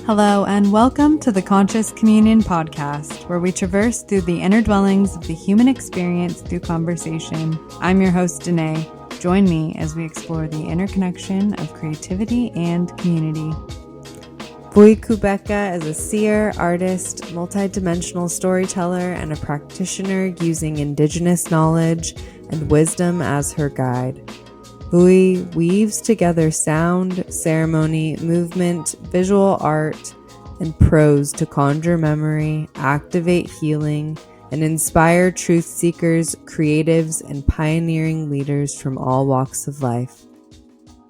Hello, and welcome to the Conscious Communion podcast, where we traverse through the inner dwellings of the human experience through conversation. I'm your host, Danae. Join me as we explore the interconnection of creativity and community. Vuyi Qubeka is a seer, artist, multidimensional storyteller, and a practitioner using indigenous knowledge and wisdom as her guide. Vuyi weaves together sound, ceremony, movement, visual art, and prose to conjure memory, activate healing, and inspire truth seekers, creatives, and pioneering leaders from all walks of life.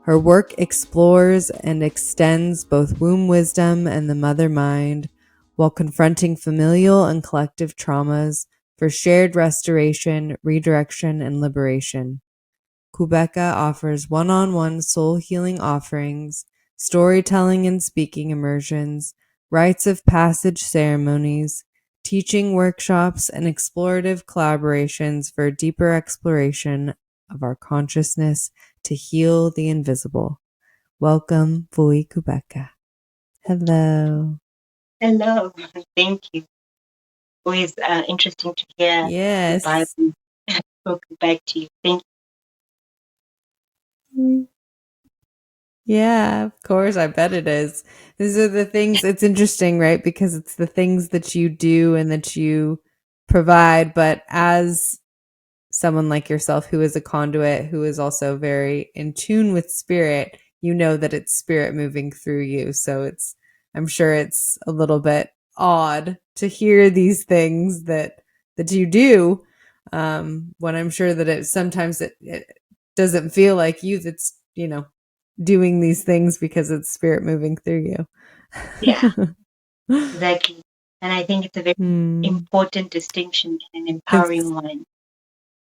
Her work explores and extends both womb wisdom and the mother mind, while confronting familial and collective traumas for shared restoration, redirection, and liberation. Qubeka offers one-on-one soul healing offerings, storytelling and speaking immersions, rites of passage ceremonies, teaching workshops, and explorative collaborations for a deeper exploration of our consciousness to heal the invisible. Welcome, Vuyi Qubeka. Hello. Hello. Thank you. Always interesting to hear the Bible spoken back to you. Thank you. Yeah, of course. I bet it is. These are the things. It's interesting, right? Because it's the things that you do and that you provide. But as someone like yourself who is a conduit, who is also very in tune with spirit, you know that it's spirit moving through you. So I'm sure it's a little bit odd to hear these things that you do. When I'm sure that sometimes it doesn't feel like you that's, doing these things because it's spirit moving through you. Yeah, exactly. And I think it's a very important distinction and an empowering one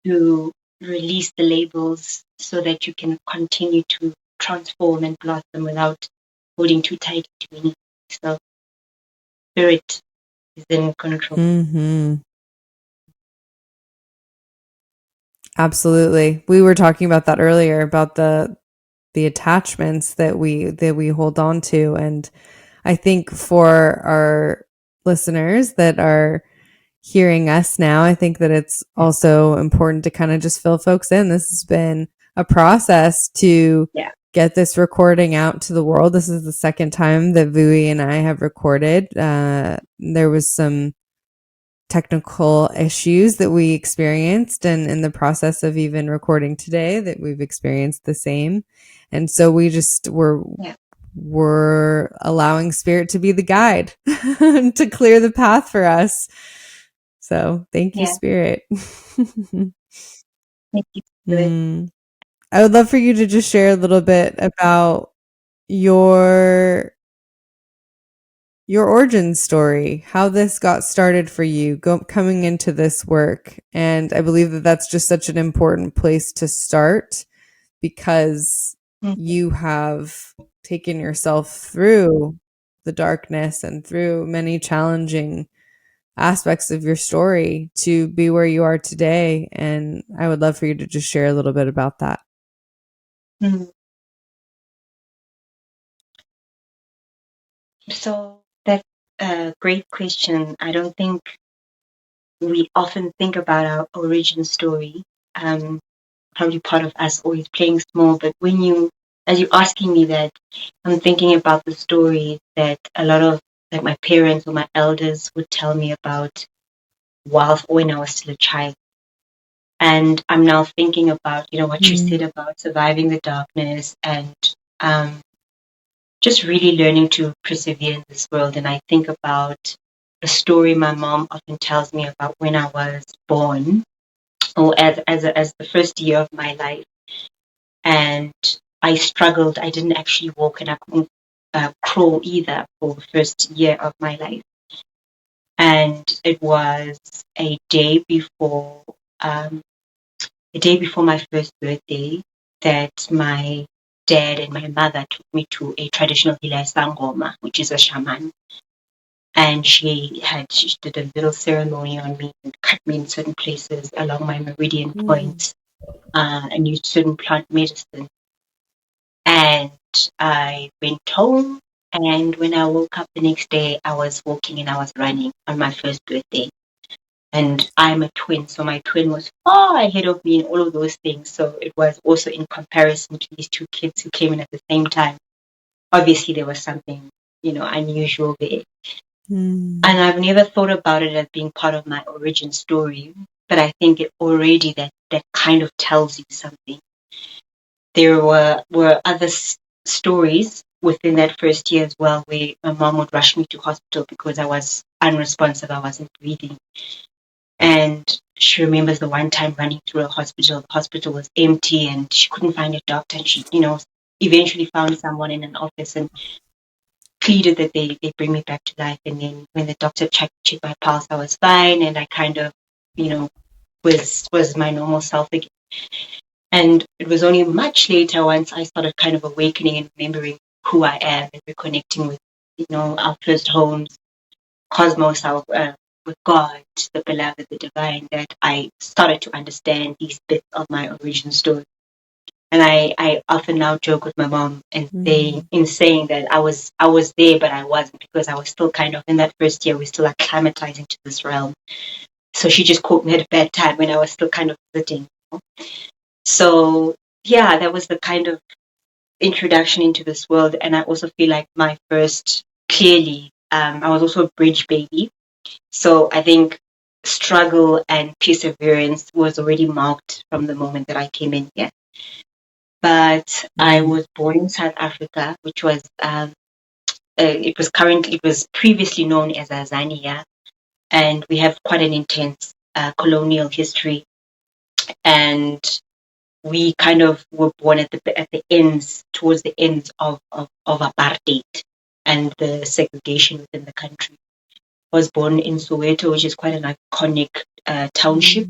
to release the labels so that you can continue to transform and blossom without holding too tight to anything. So spirit is in control. Mm-hmm. Absolutely. We were talking about that earlier, about the attachments that we hold on to. And I think for our listeners that are hearing us now, I think that it's also important to kind of just fill folks in. This has been a process to get this recording out to the world. This is the second time that Vuyi and I have recorded. There was some technical issues that we experienced, and in the process of even recording today that we've experienced the same. And so we just we're allowing spirit to be the guide to clear the path for us. So thank you, spirit. Thank you, spirit. I would love for you to just share a little bit about your origin story, how this got started for you coming into this work. And I believe that that's just such an important place to start, because you have taken yourself through the darkness and through many challenging aspects of your story to be where you are today. And I would love for you to just share a little bit about that. So that's a great question. I don't think we often think about our origin story. Probably part of us always playing small, but as you're asking me that, I'm thinking about the story that a lot of like my parents or my elders would tell me about when I was still a child. And I'm now thinking about, what you said about surviving the darkness and just really learning to persevere in this world. And I think about a story my mom often tells me about when I was born, or as the first year of my life. And I struggled. I didn't actually walk, and I couldn't crawl either for the first year of my life. And it was a day before my first birthday that my dad and my mother took me to a traditional Hilai Sangoma, which is a shaman. And she did a little ceremony on me and cut me in certain places along my meridian points, and used certain plant medicine. And I went home And when I woke up the next day, I was walking and I was running on my first birthday. And I'm a twin, so my twin was far ahead of me in all of those things. So it was also in comparison to these two kids who came in at the same time. Obviously, there was something, unusual there. And I've never thought about it as being part of my origin story, but I think it already that kind of tells you something. There were other stories within that first year as well, where my mom would rush me to hospital because I was unresponsive, I wasn't breathing. And she remembers the one time running through a hospital. The hospital was empty and she couldn't find a doctor. And she, eventually found someone in an office and pleaded that they bring me back to life. And then when the doctor checked my pulse, I was fine. And I kind of, was my normal self again. And it was only much later once I started kind of awakening and remembering who I am and reconnecting with, our first homes, cosmos, with God, the beloved, the divine, that I started to understand these bits of my origin story. And I often now joke with my mom and saying that I was there, but I wasn't, because I was still kind of in that first year, we're still acclimatizing to this realm. So she just caught me at a bad time when I was still kind of visiting. So yeah, that was the kind of introduction into this world. And I also feel like my first, clearly, I was also a bridge baby. So I think struggle and perseverance was already marked from the moment that I came in here. But I was born in South Africa, which was it was previously known as Azania, and we have quite an intense colonial history, and we kind of were born at towards the ends of apartheid and the segregation within the country. I was born in Soweto, which is quite an iconic township,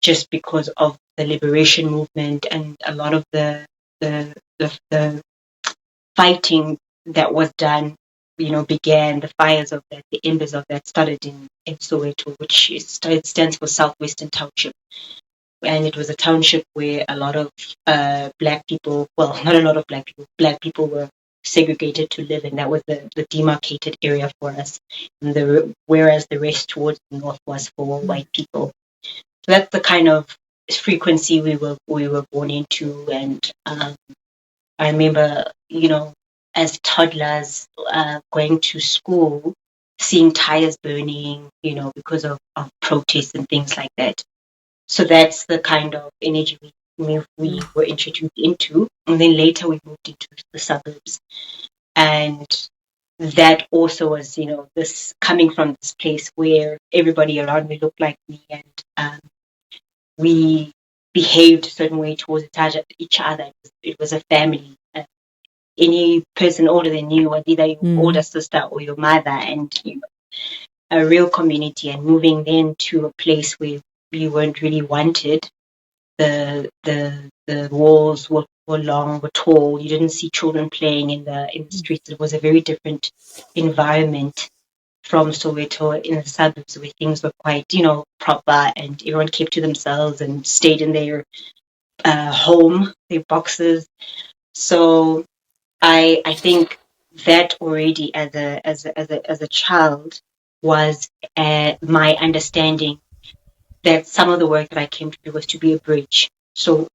just because of the liberation movement and a lot of the fighting that was done, began. The fires of that, the embers of that started in Soweto, which stands for Southwestern Township. And it was a township where a lot of black people, well, not a lot of black people were segregated to live in. That was the demarcated area for us, whereas the rest towards the north was for white people. So that's the kind of frequency we were born into. And I remember, as toddlers going to school, seeing tires burning, because of protests and things like that. So that's the kind of energy we were introduced into. And then later we moved into the suburbs. And that also was, this coming from this place where everybody around me looked like me, and we behaved a certain way towards each other. It was a family. Any person older than you was either your older sister or your mother, and a real community. And moving then to a place where you weren't really wanted. The walls were long, were tall. You didn't see children playing in the streets. It was a very different environment from Soweto in the suburbs, where things were quite, proper, and everyone kept to themselves and stayed in their home, their boxes. So I think that already as a child was my understanding that some of the work that I came to do was to be a bridge. So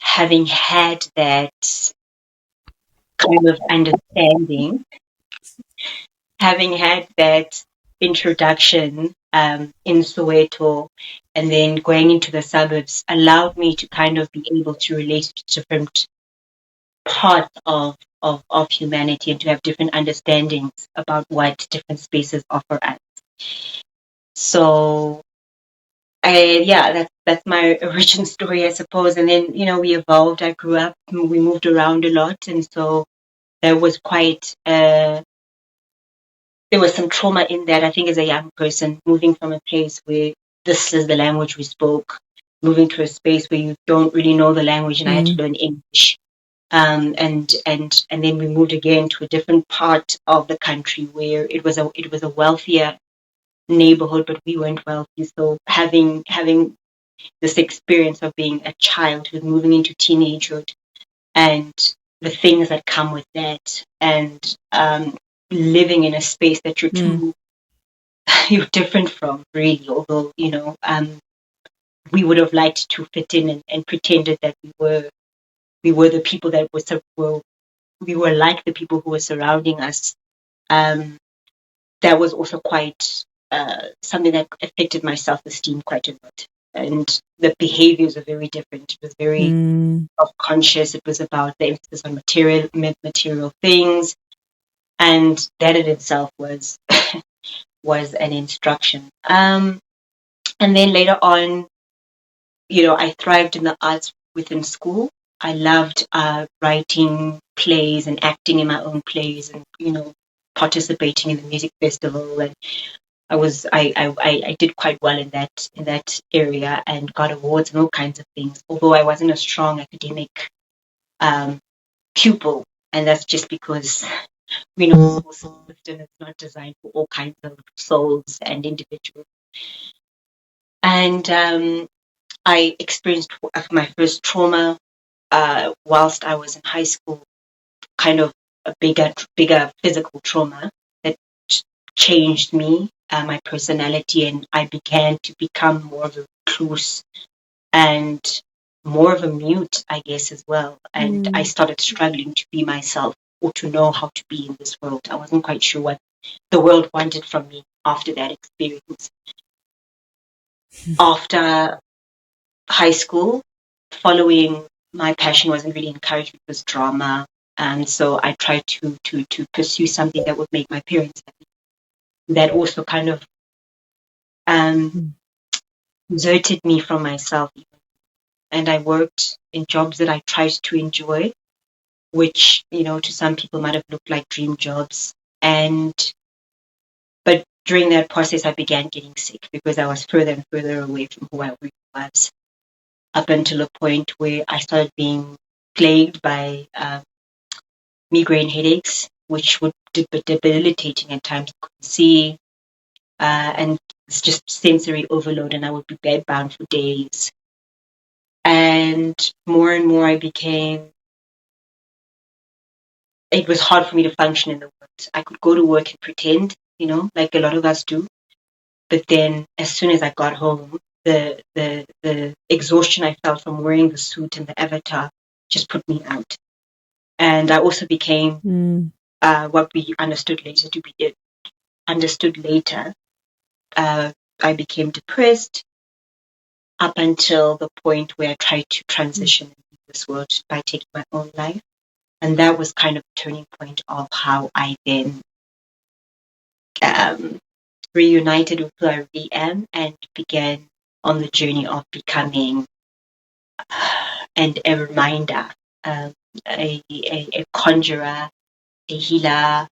having had that kind of understanding, having had that introduction in Soweto, and then going into the suburbs, allowed me to kind of be able to relate to different parts of humanity, and to have different understandings about what different spaces offer us. So that's my origin story, I suppose. And then, we evolved. I grew up, we moved around a lot. And so there was there was some trauma in that. I think as a young person, moving from a place where this is the language we spoke, moving to a space where you don't really know the language, and I had to learn English. And then we moved again to a different part of the country where it was a wealthier neighborhood, but we weren't wealthy. So having this experience of being a child who's moving into teenagehood and the things that come with that, and living in a space that you're different from, really. Although we would have liked to fit in and pretended that we were the people that we were like the people who were surrounding us. That was also quite something that affected my self-esteem quite a lot. And the behaviors are very different. It was very self-conscious. It was about the emphasis on material things, and that in itself was was an instruction. And then later on, I thrived in the arts within school. I loved writing plays and acting in my own plays, and participating in the music festival. And I did quite well in that area and got awards and all kinds of things. Although I wasn't a strong academic um, pupil, and that's just because we know the school system is not designed for all kinds of souls and individuals. And I experienced my first trauma whilst I was in high school, kind of a bigger physical trauma that changed me, my personality, and I began to become more of a recluse and more of a mute, I guess, as well. And I started struggling to be myself or to know how to be in this world. I wasn't quite sure what the world wanted from me after that experience. After high school, following my passion wasn't really encouraged. It was drama. And so I tried to pursue something that would make my parents happy. That also kind of deserted me from myself. And I worked in jobs that I tried to enjoy, which, to some people might have looked like dream jobs. But during that process, I began getting sick because I was further and further away from who I really was, up until a point where I started being plagued by migraine headaches, which would be debilitating at times. I couldn't see, and it's just sensory overload, and I would be bedbound for days. And more I became, it was hard for me to function in the world. I could go to work and pretend, like a lot of us do. But then as soon as I got home, the exhaustion I felt from wearing the suit and the avatar just put me out. And I also became what we understood later to be it. Understood later, I became depressed up until the point where I tried to transition into this world by taking my own life. And that was kind of a turning point of how I then reunited with who I really am and began on the journey of becoming and a reminder, a conjurer, a healer,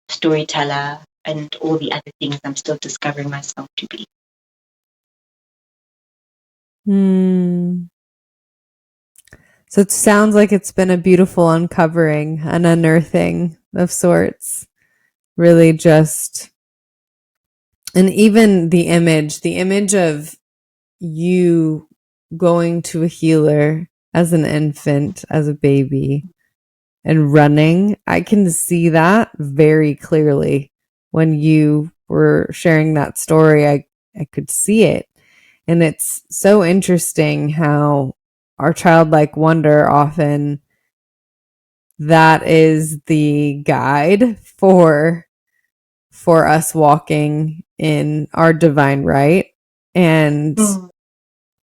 storyteller, and all the other things I'm still discovering myself to be. So it sounds like it's been a beautiful uncovering, an unearthing of sorts. Really just, and even the image of you going to a healer as an infant, as a baby, and running, I can see that very clearly. When you were sharing that story, I could see it. And it's so interesting how our childlike wonder, often that is the guide for us walking in our divine right. And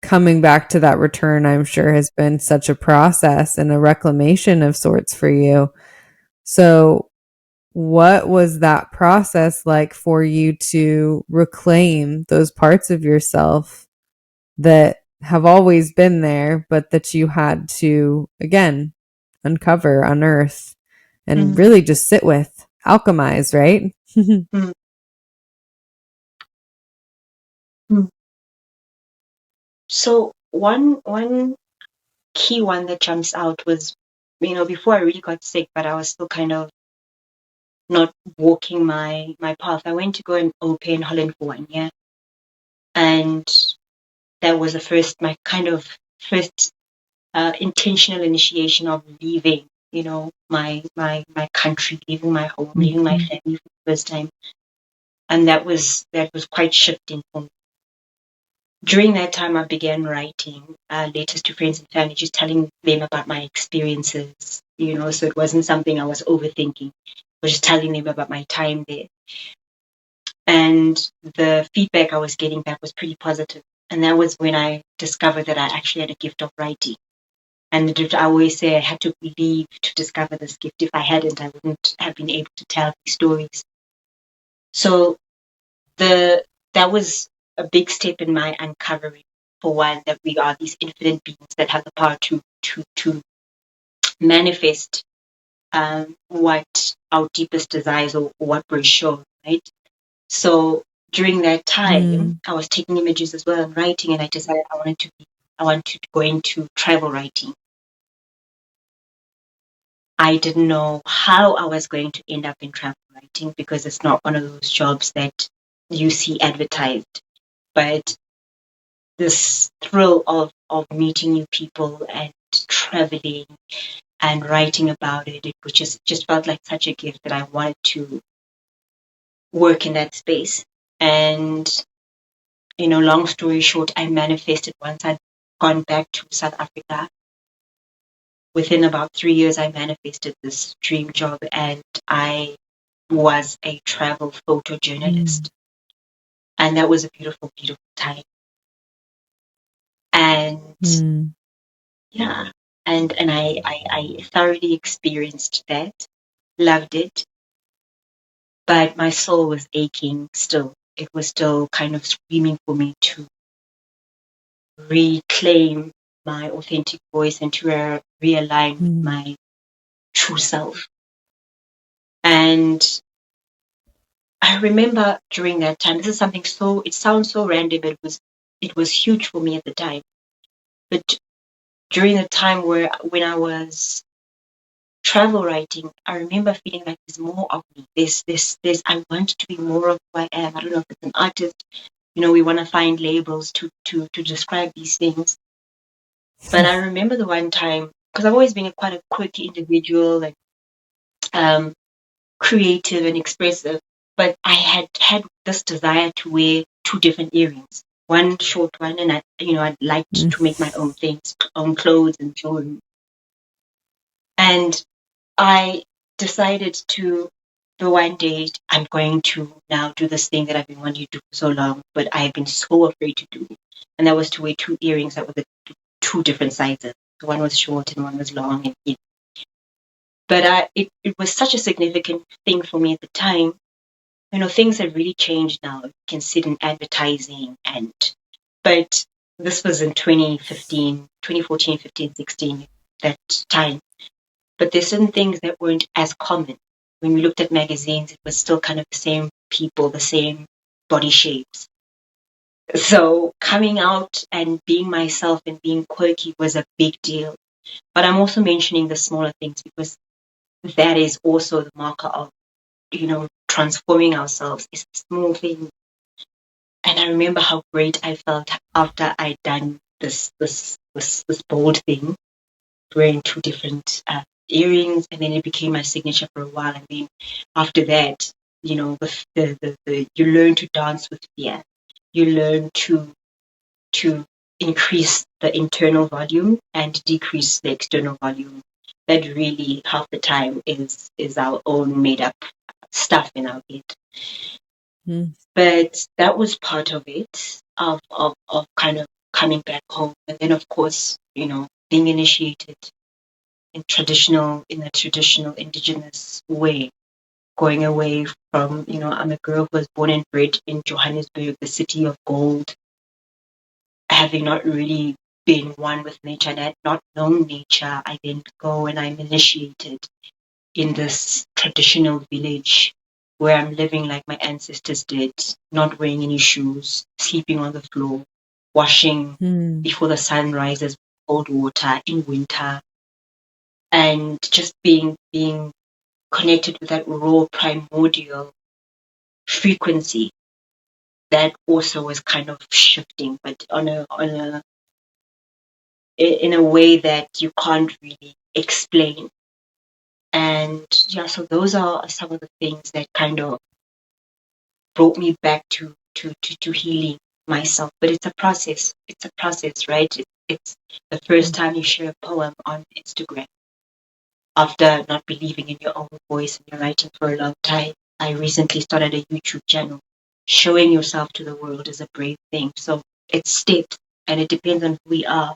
coming back to that return, I'm sure, has been such a process and a reclamation of sorts for you. So what was that process like for you to reclaim those parts of yourself that have always been there, but that you had to, again, uncover, unearth, and really just sit with, alchemize, right? So one key one that jumps out was before I really got sick, but I was still kind of not walking my path. I went to go and open Holland for 1 year, and that was my kind of first intentional initiation of leaving, my country, leaving my home, leaving my family for the first time, and that was quite shifting for me. During that time, I began writing letters to friends and family, just telling them about my experiences, so it wasn't something I was overthinking. I was just telling them about my time there. And the feedback I was getting back was pretty positive. And that was when I discovered that I actually had a gift of writing. And I always say I had to believe to discover this gift. If I hadn't, I wouldn't have been able to tell these stories. So that was a big step in my uncovering, for one, that we are these infinite beings that have the power to manifest what our deepest desires or what we're shown, right? So during that time, I was taking images as well and writing, and I decided I wanted to go into travel writing. I didn't know how I was going to end up in travel writing, because it's not one of those jobs that you see advertised. But this thrill of meeting new people and traveling and writing about it was just felt like such a gift that I wanted to work in that space. And, long story short, I manifested once I'd gone back to South Africa. Within about 3 years, I manifested this dream job, and I was a travel photojournalist. And that was a beautiful, beautiful time. And yeah, and I thoroughly experienced that, loved it, but my soul was aching still. It was still kind of screaming for me to reclaim my authentic voice and to realign with my true self. And I remember during that time, this is something it sounds so random, but it was huge for me at the time. But during the time when I was travel writing, I remember feeling like there's more of me. I want to be more of who I am. I don't know if it's an artist. We want to find labels to describe these things. But I remember the one time, because I've always been quite a quirky individual, like creative and expressive, but I had this desire to wear 2 different earrings. One short one, and I'd liked to make my own things, own clothes and jewelry. And I decided the one day, I'm going to now do this thing that I've been wanting to do for so long, but I've been so afraid to do. And that was to wear 2 earrings that were the 2 different sizes. One was short and one was long. And but it was such a significant thing for me at the time. Things have really changed now. You can sit in advertising, but this was in 2014, 15, 16, that time. But there's certain things that weren't as common. When we looked at magazines, it was still kind of the same people, the same body shapes. So coming out and being myself and being quirky was a big deal. But I'm also mentioning the smaller things because that is also the marker of, transforming ourselves. It's a small thing. And I remember how great I felt after I'd done this bold thing, wearing 2 different earrings, and then it became my signature for a while. And then after that, you learn to dance with fear. You learn to increase the internal volume and decrease the external volume. That really half the time is our own made up stuff in our head. But that was part of it, of kind of coming back home. And then of course, being initiated in the traditional indigenous way, going away from, I'm a girl who was born and bred in Johannesburg, the city of gold, having not really been one with nature and had not known nature. I then go and I'm initiated in this traditional village where I'm living like my ancestors did, not wearing any shoes, sleeping on the floor, washing before the sun rises with cold water in winter. and just being connected with that raw primordial frequency, that also was kind of shifting, but in a way that you can't really explain. And yeah, so those are some of the things that kind of brought me back to healing myself. But it's a process. It's a process, right? It's the first time you share a poem on Instagram after not believing in your own voice and you're writing for a long time. I recently started a YouTube channel. Showing yourself to the world is a brave thing. So it's steps, and it depends on who we are,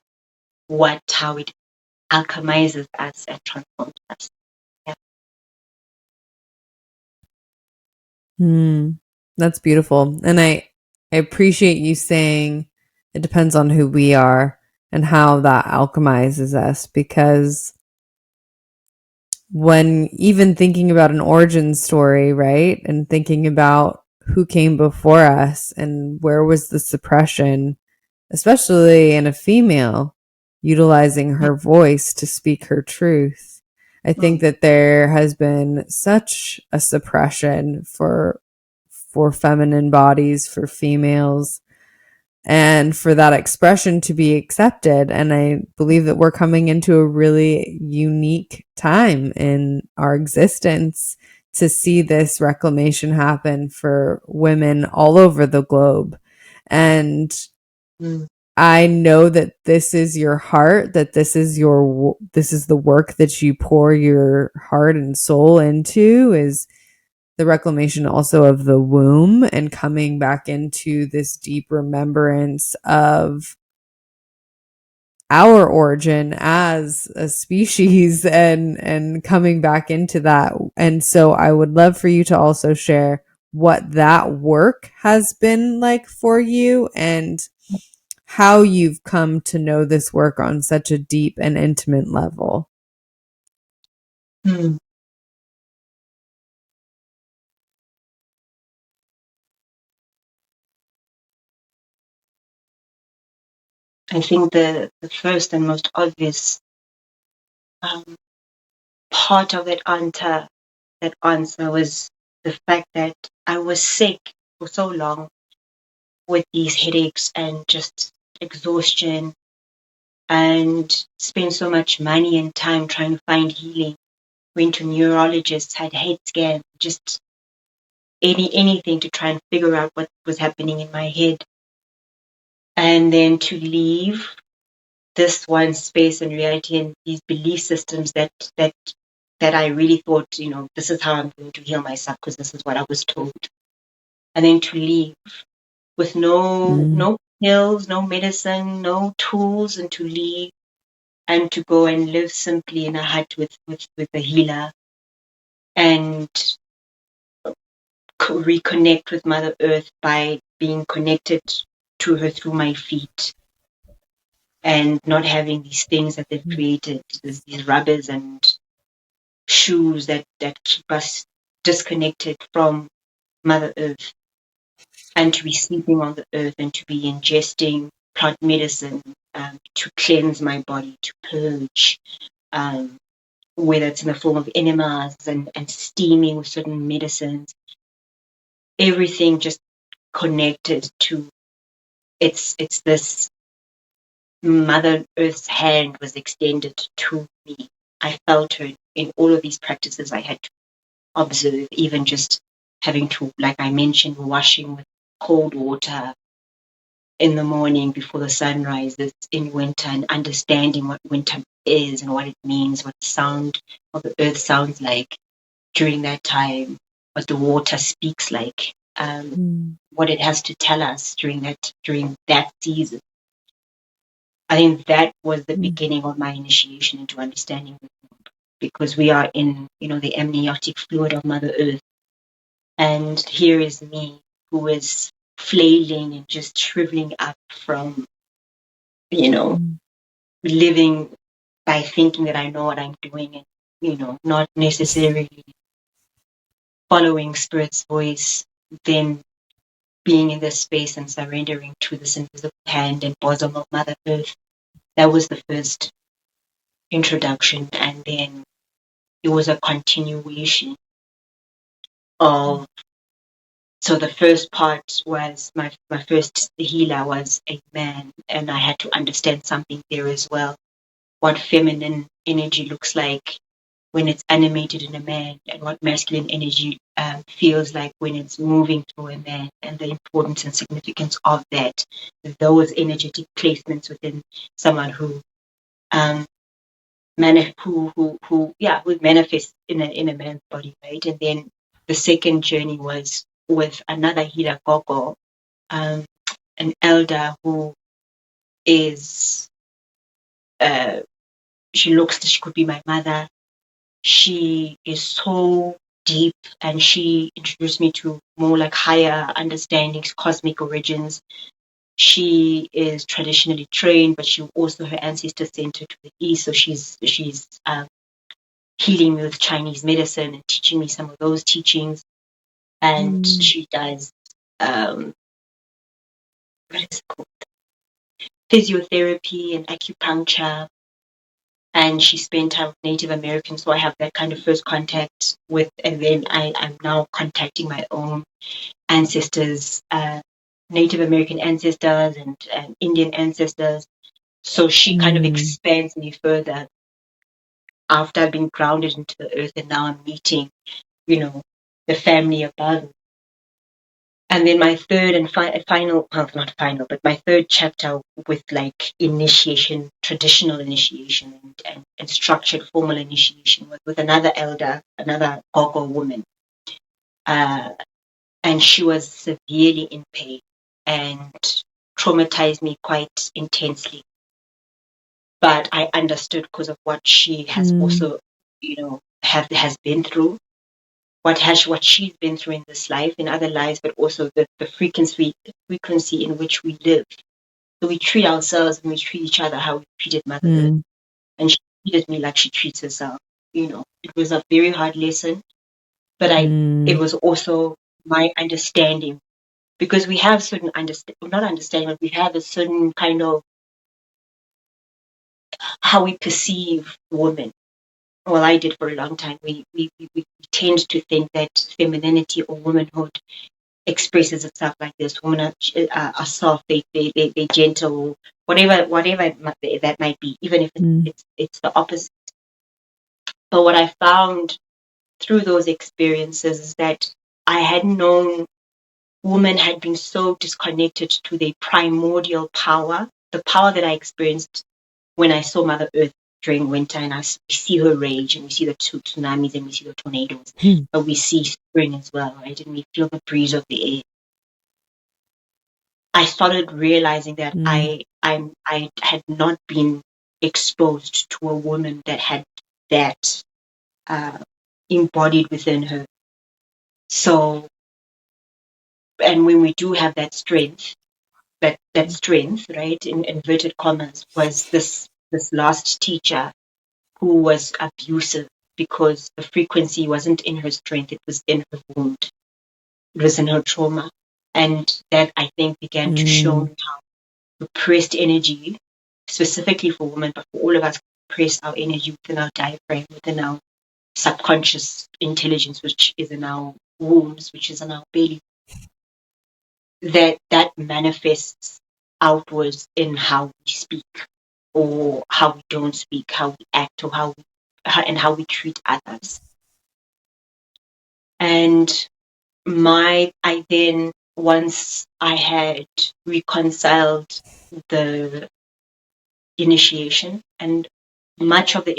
how it alchemizes us and transforms us. Yeah. That's beautiful. And I appreciate you saying it depends on who we are and how that alchemizes us, because when even thinking about an origin story, right? And thinking about who came before us and where was the suppression, especially in a female utilizing her voice to speak her truth. I think that there has been such a suppression for feminine bodies, for females, and for that expression to be accepted. And I believe that we're coming into a really unique time in our existence to see this reclamation happen for women all over the globe. And I know that this is your heart, that this is the work that you pour your heart and soul into, is the reclamation also of the womb and coming back into this deep remembrance of our origin as a species, and coming back into that. And so I would love for you to also share what that work has been like for you and how you've come to know this work on such a deep and intimate level. I think the first and most obvious part of that answer was the fact that I was sick for so long with these headaches and just exhaustion, and spent so much money and time trying to find healing. Went to neurologists, had head scans, just anything to try and figure out what was happening in my head. And then to leave this one space and reality and these belief systems that I really thought, this is how I'm going to heal myself because this is what I was told. And then to leave with no pills, no medicine, no tools, and to leave and to go and live simply in a hut with a healer and reconnect with Mother Earth by being connected to her through my feet and not having these things that they've created, these rubbers and shoes that keep us disconnected from Mother Earth, and to be sleeping on the earth and to be ingesting plant medicine to cleanse my body, to purge, whether it's in the form of enemas and steaming with certain medicines, everything just connected to it's this Mother Earth's hand was extended to me. I felt her in all of these practices. I had to observe, even just having to, like I mentioned, washing with cold water in the morning before the sun rises in winter, and understanding what winter is and what it means, what the sound of the earth sounds like during that time, what the water speaks like, what it has to tell us during that season. I think that was the beginning of my initiation into understanding the world, because we are in, the amniotic fluid of Mother Earth. And here is me, who is flailing and just shriveling up from, living by thinking that I know what I'm doing and, not necessarily following Spirit's voice, then being in this space and surrendering to this invisible hand and bosom of Mother Earth. That was the first introduction, and then it was a continuation of. So the first part was my first healer was a man, and I had to understand something there as well. What feminine energy looks like when it's animated in a man, and what masculine energy feels like when it's moving through a man, and the importance and significance of that, those energetic placements within someone who would manifest in a man's body, right? And then the second journey was with another healer, Gogo, an elder who is she could be my mother. She is so deep, and she introduced me to more like higher understandings, cosmic origins. She is traditionally trained, but she also her ancestors centered to the east, so she's healing me with Chinese medicine and teaching me some of those teachings. And she does what is it called? Physiotherapy and acupuncture. And she spent time with Native Americans, so I have that kind of first contact with, and then I'm now contacting my own ancestors, Native American ancestors and Indian ancestors. So she kind of expands me further after I've been grounded into the earth, and now I'm meeting, the family above. And then my third and final, well, not final, but my third chapter with like initiation, traditional initiation and structured formal initiation was with another elder, another Gogo woman. And she was severely in pain and traumatized me quite intensely. But I understood because of what she has also, has been through. What she's been through in this life, in other lives, but also the frequency in which we live. So we treat ourselves and we treat each other how we treated Mother Earth. And she treated me like she treats herself. It was a very hard lesson, but it was also my understanding, because we have certain not understanding, but we have a certain kind of how we perceive women. Well, I did for a long time. We tend to think that femininity or womanhood expresses itself like this. Women are soft, they gentle, whatever that might be, even if it's the opposite. But what I found through those experiences is that I had known women had been so disconnected to their primordial power, the power that I experienced when I saw Mother Earth during winter, and I see her rage, and we see the tsunamis, and we see the tornadoes, but we see spring as well, right? And we feel the breeze of the air. I started realizing that I had not been exposed to a woman that had that embodied within her. So, and when we do have that strength, that strength, right, in inverted commas, was this last teacher who was abusive, because the frequency wasn't in her strength, it was in her wound, it was in her trauma. And that, I think, began to show me how repressed energy, specifically for women, but for all of us, repress our energy within our diaphragm, within our subconscious intelligence, which is in our wombs, which is in our belly, that manifests outwards in how we speak, or how we don't speak, how we act, or how we treat others. And I then, once I had reconciled the initiation, and much of the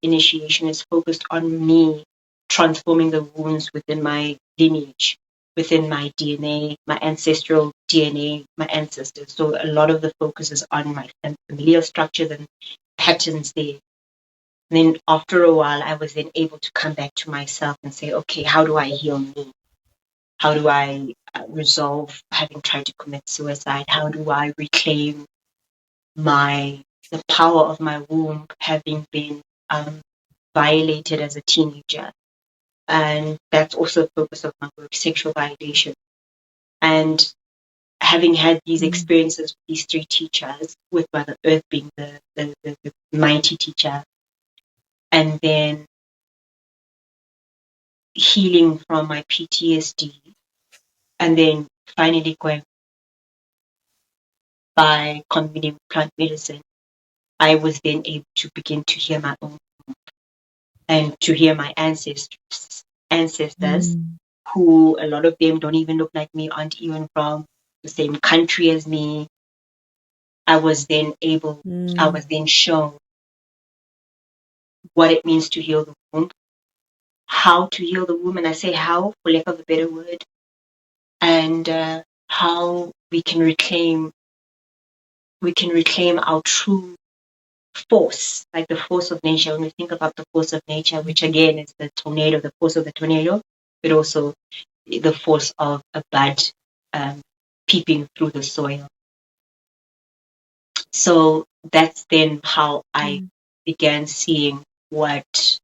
initiation is focused on me transforming the wounds within my lineage, within my DNA, my ancestral DNA, my ancestors. So a lot of the focus is on my familial structures and patterns there. And then after a while, I was then able to come back to myself and say, okay, how do I heal me? How do I resolve having tried to commit suicide? How do I reclaim the power of my womb, having been violated as a teenager? And that's also a focus of my work, sexual violation. And having had these experiences with these three teachers, with Mother Earth being the mighty teacher, and then healing from my PTSD, and then finally going by combining plant medicine, I was then able to begin to hear my own and to hear my ancestors, who a lot of them don't even look like me, aren't even from the same country as me. I was then shown what it means to heal the womb, how to heal the womb, and I say how for lack of a better word, and how we can reclaim our true force, like the force of nature. When we think about the force of nature, which again is the tornado, the force of the tornado, but also the force of a bud peeping through the soil. So that's then how I began seeing what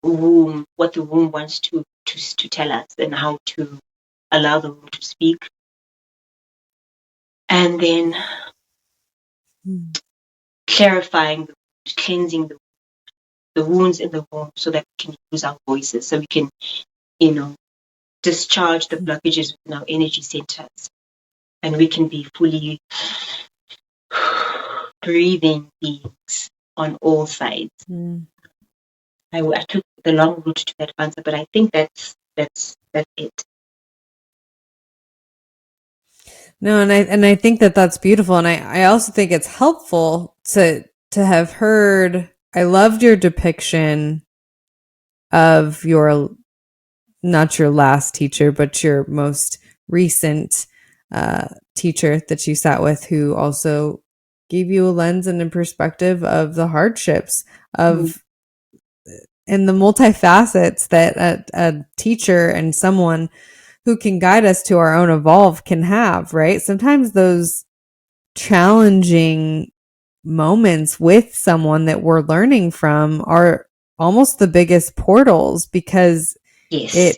the womb wants to tell us, and how to allow the womb to speak, and then clarifying, cleansing the wounds in the womb, so that we can use our voices, so we can, discharge the blockages in our energy centers, and we can be fully breathing beings on all sides. I took the long route to that answer, but I think that's it. No, and I think that that's beautiful, and I also think it's helpful to have heard. I loved your depiction of your, not your last teacher, but your most recent teacher that you sat with, who also gave you a lens and a perspective of the hardships of and the multifacets that a teacher and someone who can guide us to our own evolve can have, right? Sometimes those challenging moments with someone that we're learning from are almost the biggest portals, because it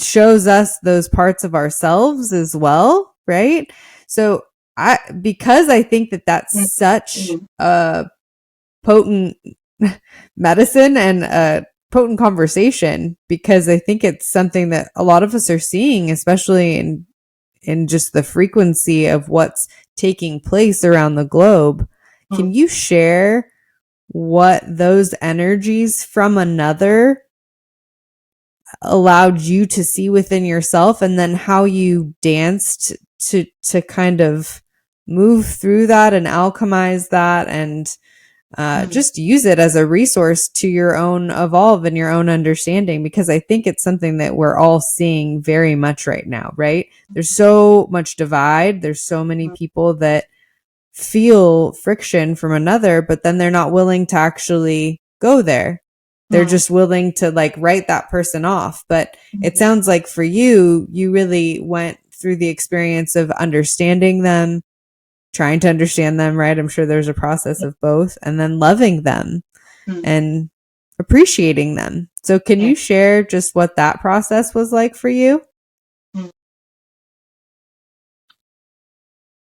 shows us those parts of ourselves as well, right? So because I think that that's such a potent medicine and a potent conversation, because I think it's something that a lot of us are seeing, especially in just the frequency of what's taking place around the globe. Can you share what those energies from another allowed you to see within yourself, and then how you danced to kind of move through that and alchemize that, and just use it as a resource to your own evolve and your own understanding? Because I think it's something that we're all seeing very much right now, right? There's so much divide. There's so many people that feel friction from another, but then they're not willing to actually go there. They're just willing to write that person off. But it sounds like for you, you really went through the experience of understanding them, trying to understand them, right? I'm sure there's a process of both, and then loving them and appreciating them. So can you share just what that process was like for you?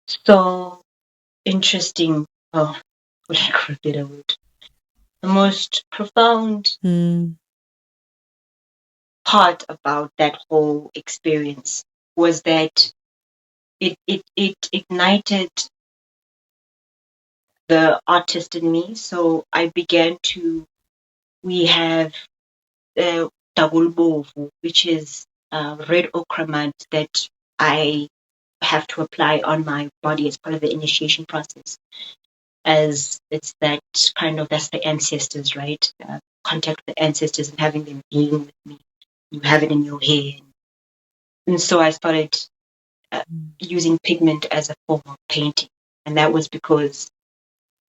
So interesting. Oh, what a better word. The most profound part about that whole experience was that it ignited the artist in me. So I began to, we have Dagulbovu, which is red ochre mud that I have to apply on my body as part of the initiation process. As it's that kind of, that's the ancestors, right? Contact with the ancestors and having them being with me. You have it in your hair. And so I started using pigment as a form of painting. And that was because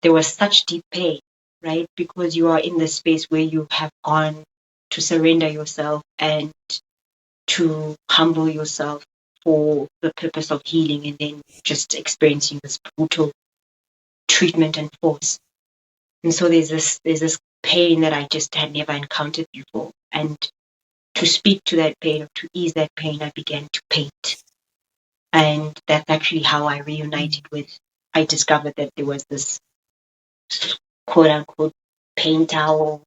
there was such deep pain, right? Because you are in the space where you have gone to surrender yourself and to humble yourself for the purpose of healing, and then just experiencing this brutal treatment and force. And so there's this pain that I just had never encountered before. And to speak to that pain, or to ease that pain, I began to paint. And that's actually how I reunited with, I discovered that there was this quote unquote painter, or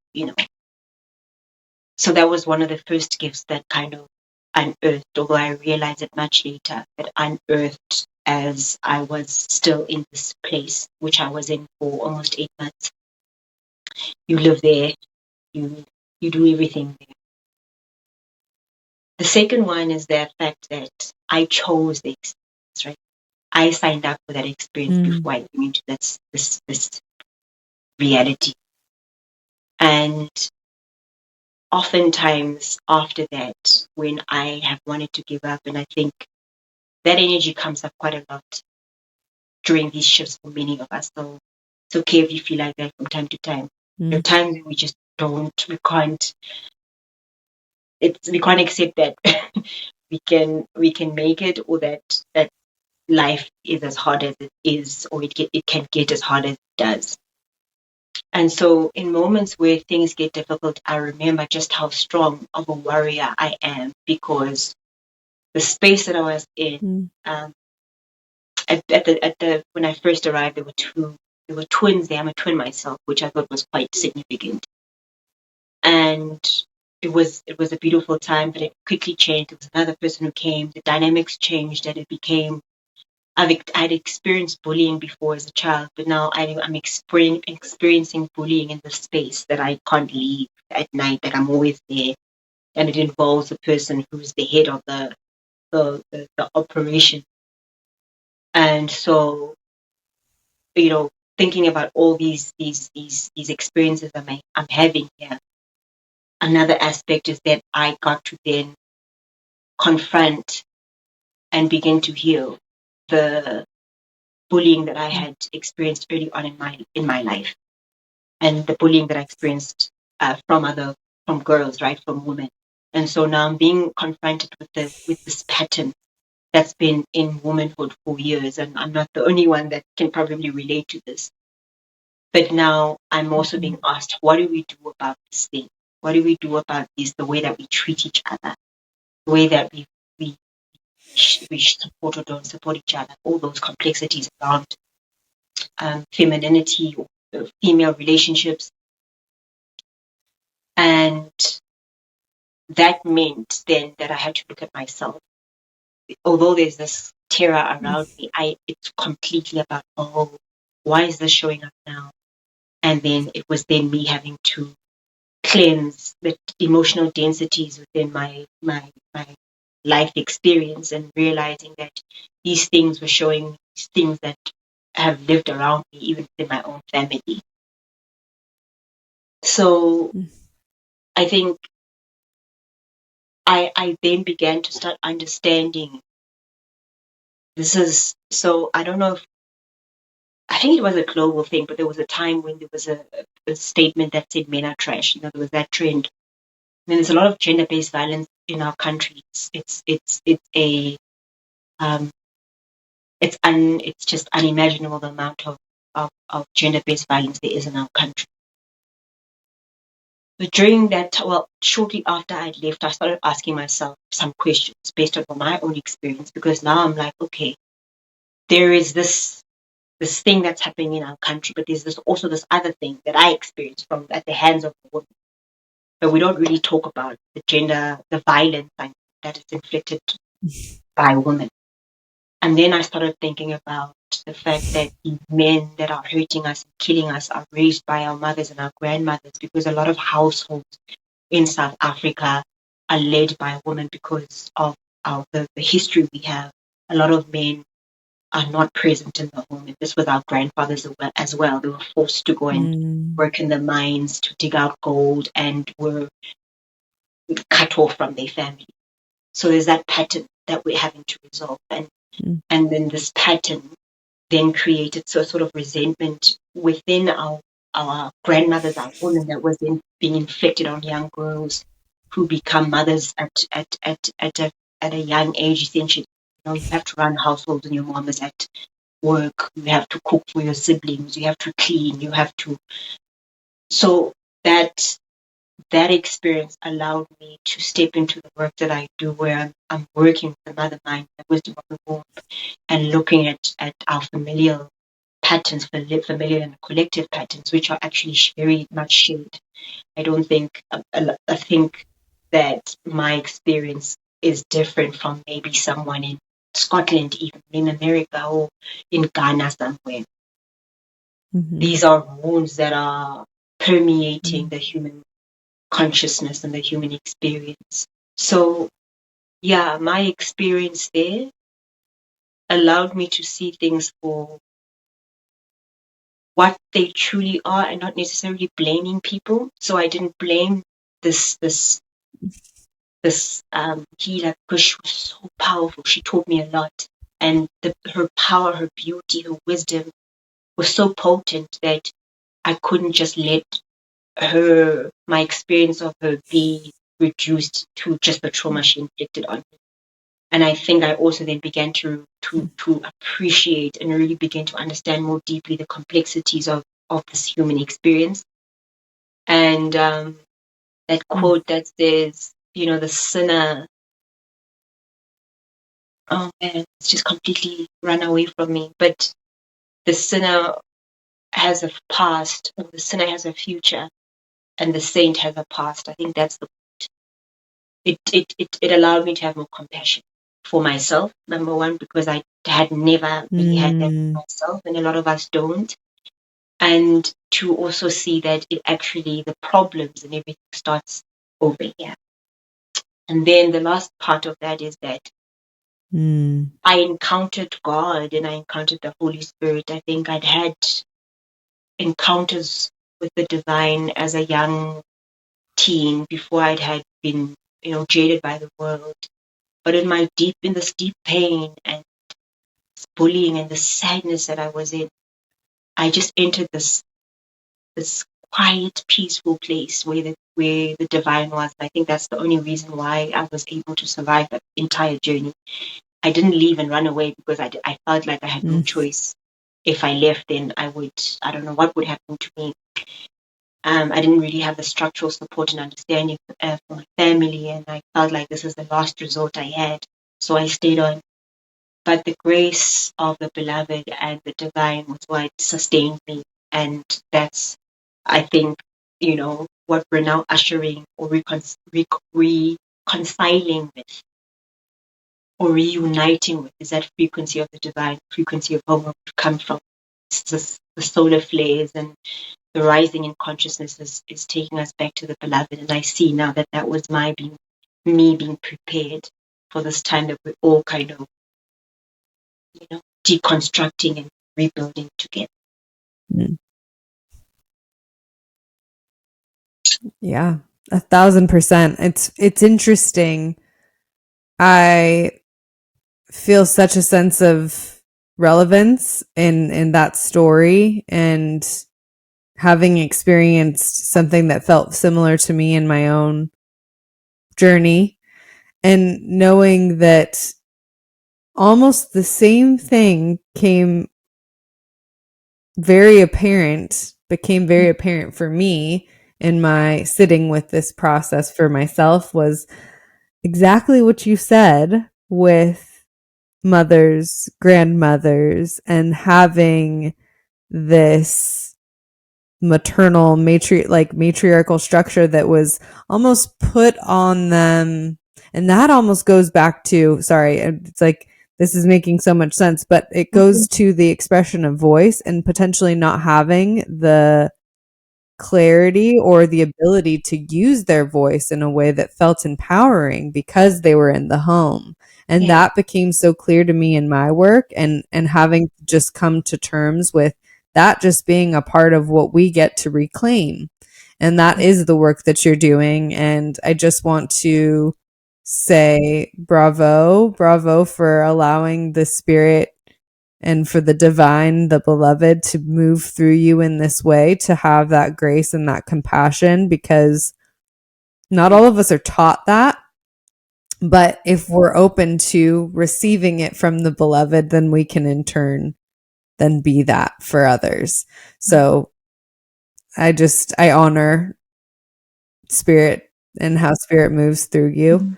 so that was one of the first gifts that kind of unearthed, although I realized it much later, that unearthed as I was still in this place, which I was in for almost 8 months. You live there, you do everything there. The second one is the fact that I chose the experience, right? I signed up for that experience before I came into this reality. And oftentimes after that, when I have wanted to give up, and I think that energy comes up quite a lot during these shifts for many of us. So it's okay if you feel like that from time to time. There are times we just we can't accept that we can make it, or that life is as hard as it is, or it can get as hard as it does. And so in moments where things get difficult, I remember just how strong of a warrior I am, because the space that I was in, when I first arrived, there were twins there. I'm a twin myself, which I thought was quite significant. And it was a beautiful time, but it quickly changed. There was another person who came. The dynamics changed, and it became. I'd experienced bullying before as a child, but now I'm experiencing bullying in the space that I can't leave at night, that I'm always there. And it involves the person who's the head of the operation. And so, thinking about all these experiences I'm having here, another aspect is that I got to then confront and begin to heal the bullying that I had experienced early on in my life, and the bullying that I experienced from girls, right, from women. And so now I'm being confronted with this pattern that's been in womanhood for years, and I'm not the only one that can probably relate to this. But now I'm also being asked, what do we do about this thing? What do we do about the way that we treat each other, the way that we support or don't support each other, all those complexities around femininity or female relationships. And that meant then that I had to look at myself. Although there's this terror around me, it's completely about, why is this showing up now? And then it was then me having to cleanse the emotional densities within my life experience, and realizing that these things were showing these things that have lived around me, even within my own family. So I think I then began to start understanding this is, so I don't know if, I think it was a global thing, but there was a time when there was a statement that said men are trash. There was that trend. And there's a lot of gender-based violence in our country. It's just unimaginable the amount of gender-based violence there is in our country. But during that, shortly after I'd left, I started asking myself some questions based on my own experience, because now I'm like, okay, there is this thing that's happening in our country, but there's also this other thing that I experienced at the hands of a woman. But we don't really talk about the violence that is inflicted by women. And then I started thinking about the fact that the men that are hurting us and killing us are raised by our mothers and our grandmothers, because a lot of households in South Africa are led by women because of the history we have. A lot of men are not present in the home. And this was our grandfathers as well. They were forced to go and work in the mines to dig out gold, and were cut off from their family. So there's that pattern that we're having to resolve. And then this pattern then created sort of resentment within our grandmothers, our women, that was then being inflicted on young girls who become mothers at a young age, essentially. You have to run households and your mom is at work. You have to cook for your siblings. You have to clean. You have to. So that experience allowed me to step into the work that I do, where I'm working with the mother mind, the wisdom of the womb, and looking at our familial patterns, familial and collective patterns, which are actually very much shared. I don't think, I think that my experience is different from maybe someone in Scotland, even in America, or in Ghana somewhere. Mm-hmm. These are wounds that are permeating the human consciousness and the human experience. So, yeah, my experience there allowed me to see things for what they truly are and not necessarily blaming people. So I didn't blame this healer because she was so powerful. She taught me a lot. And her power, her beauty, her wisdom was so potent that I couldn't just let my experience of her be reduced to just the trauma she inflicted on me. And I think I also then began to appreciate and really begin to understand more deeply the complexities of this human experience. And that quote that says, the sinner, oh man, it's just completely run away from me. But the sinner has a past, or the sinner has a future, and the saint has a past. I think that's it allowed me to have more compassion for myself, number one, because I had never really had that for myself, and a lot of us don't. And to also see that it actually, the problems and everything starts over here. And then the last part of that is that I encountered God and I encountered the Holy Spirit. I think I'd had encounters with the divine as a young teen before I'd had been, jaded by the world. But in this deep pain and bullying and the sadness that I was in, I just entered this quiet, peaceful place where the divine was. I think that's the only reason why I was able to survive that entire journey. I didn't leave and run away because I felt like I had no choice. If I left, then I don't know what would happen to me. I didn't really have the structural support and understanding for my family, and I felt like this is the last resort I had. So I stayed on. But the grace of the beloved and the divine was what sustained me. And that's, I think, what we're now ushering or reconciling with or reuniting with is that frequency of the divine, frequency of home where we've come from. It's the solar flares and the rising in consciousness is taking us back to the beloved. And I see now that was me being prepared for this time that we're all kind of, deconstructing and rebuilding together. Yeah, 1,000%. It's interesting. I feel such a sense of relevance in that story, and having experienced something that felt similar to me in my own journey, and knowing that almost the same thing became very apparent for me in my sitting with this process for myself, was exactly what you said with mothers, grandmothers, and having this maternal matriarchal structure that was almost put on them. And that almost goes back to, sorry, it's like this is making so much sense, but it goes to the expression of voice and potentially not having the clarity or the ability to use their voice in a way that felt empowering because they were in the home. And that became so clear to me in my work, and having just come to terms with that just being a part of what we get to reclaim. And that is the work that you're doing. And I just want to say bravo for allowing the spirit and for the divine, the beloved, to move through you in this way, to have that grace and that compassion, because not all of us are taught that. But if we're open to receiving it from the beloved, then we can in turn then be that for others. So I honor spirit and how spirit moves through you.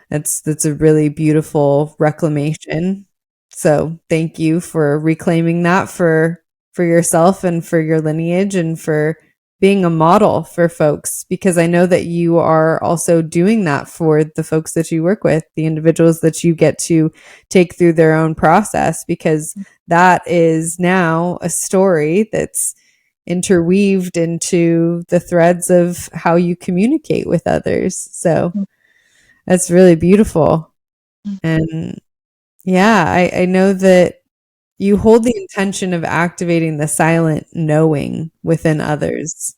That's a really beautiful reclamation. So thank you for reclaiming that for yourself and for your lineage and for being a model for folks, because I know that you are also doing that for the folks that you work with, the individuals that you get to take through their own process, because that is now a story that's interweaved into the threads of how you communicate with others. So that's really beautiful. And yeah, I know that you hold the intention of activating the silent knowing within others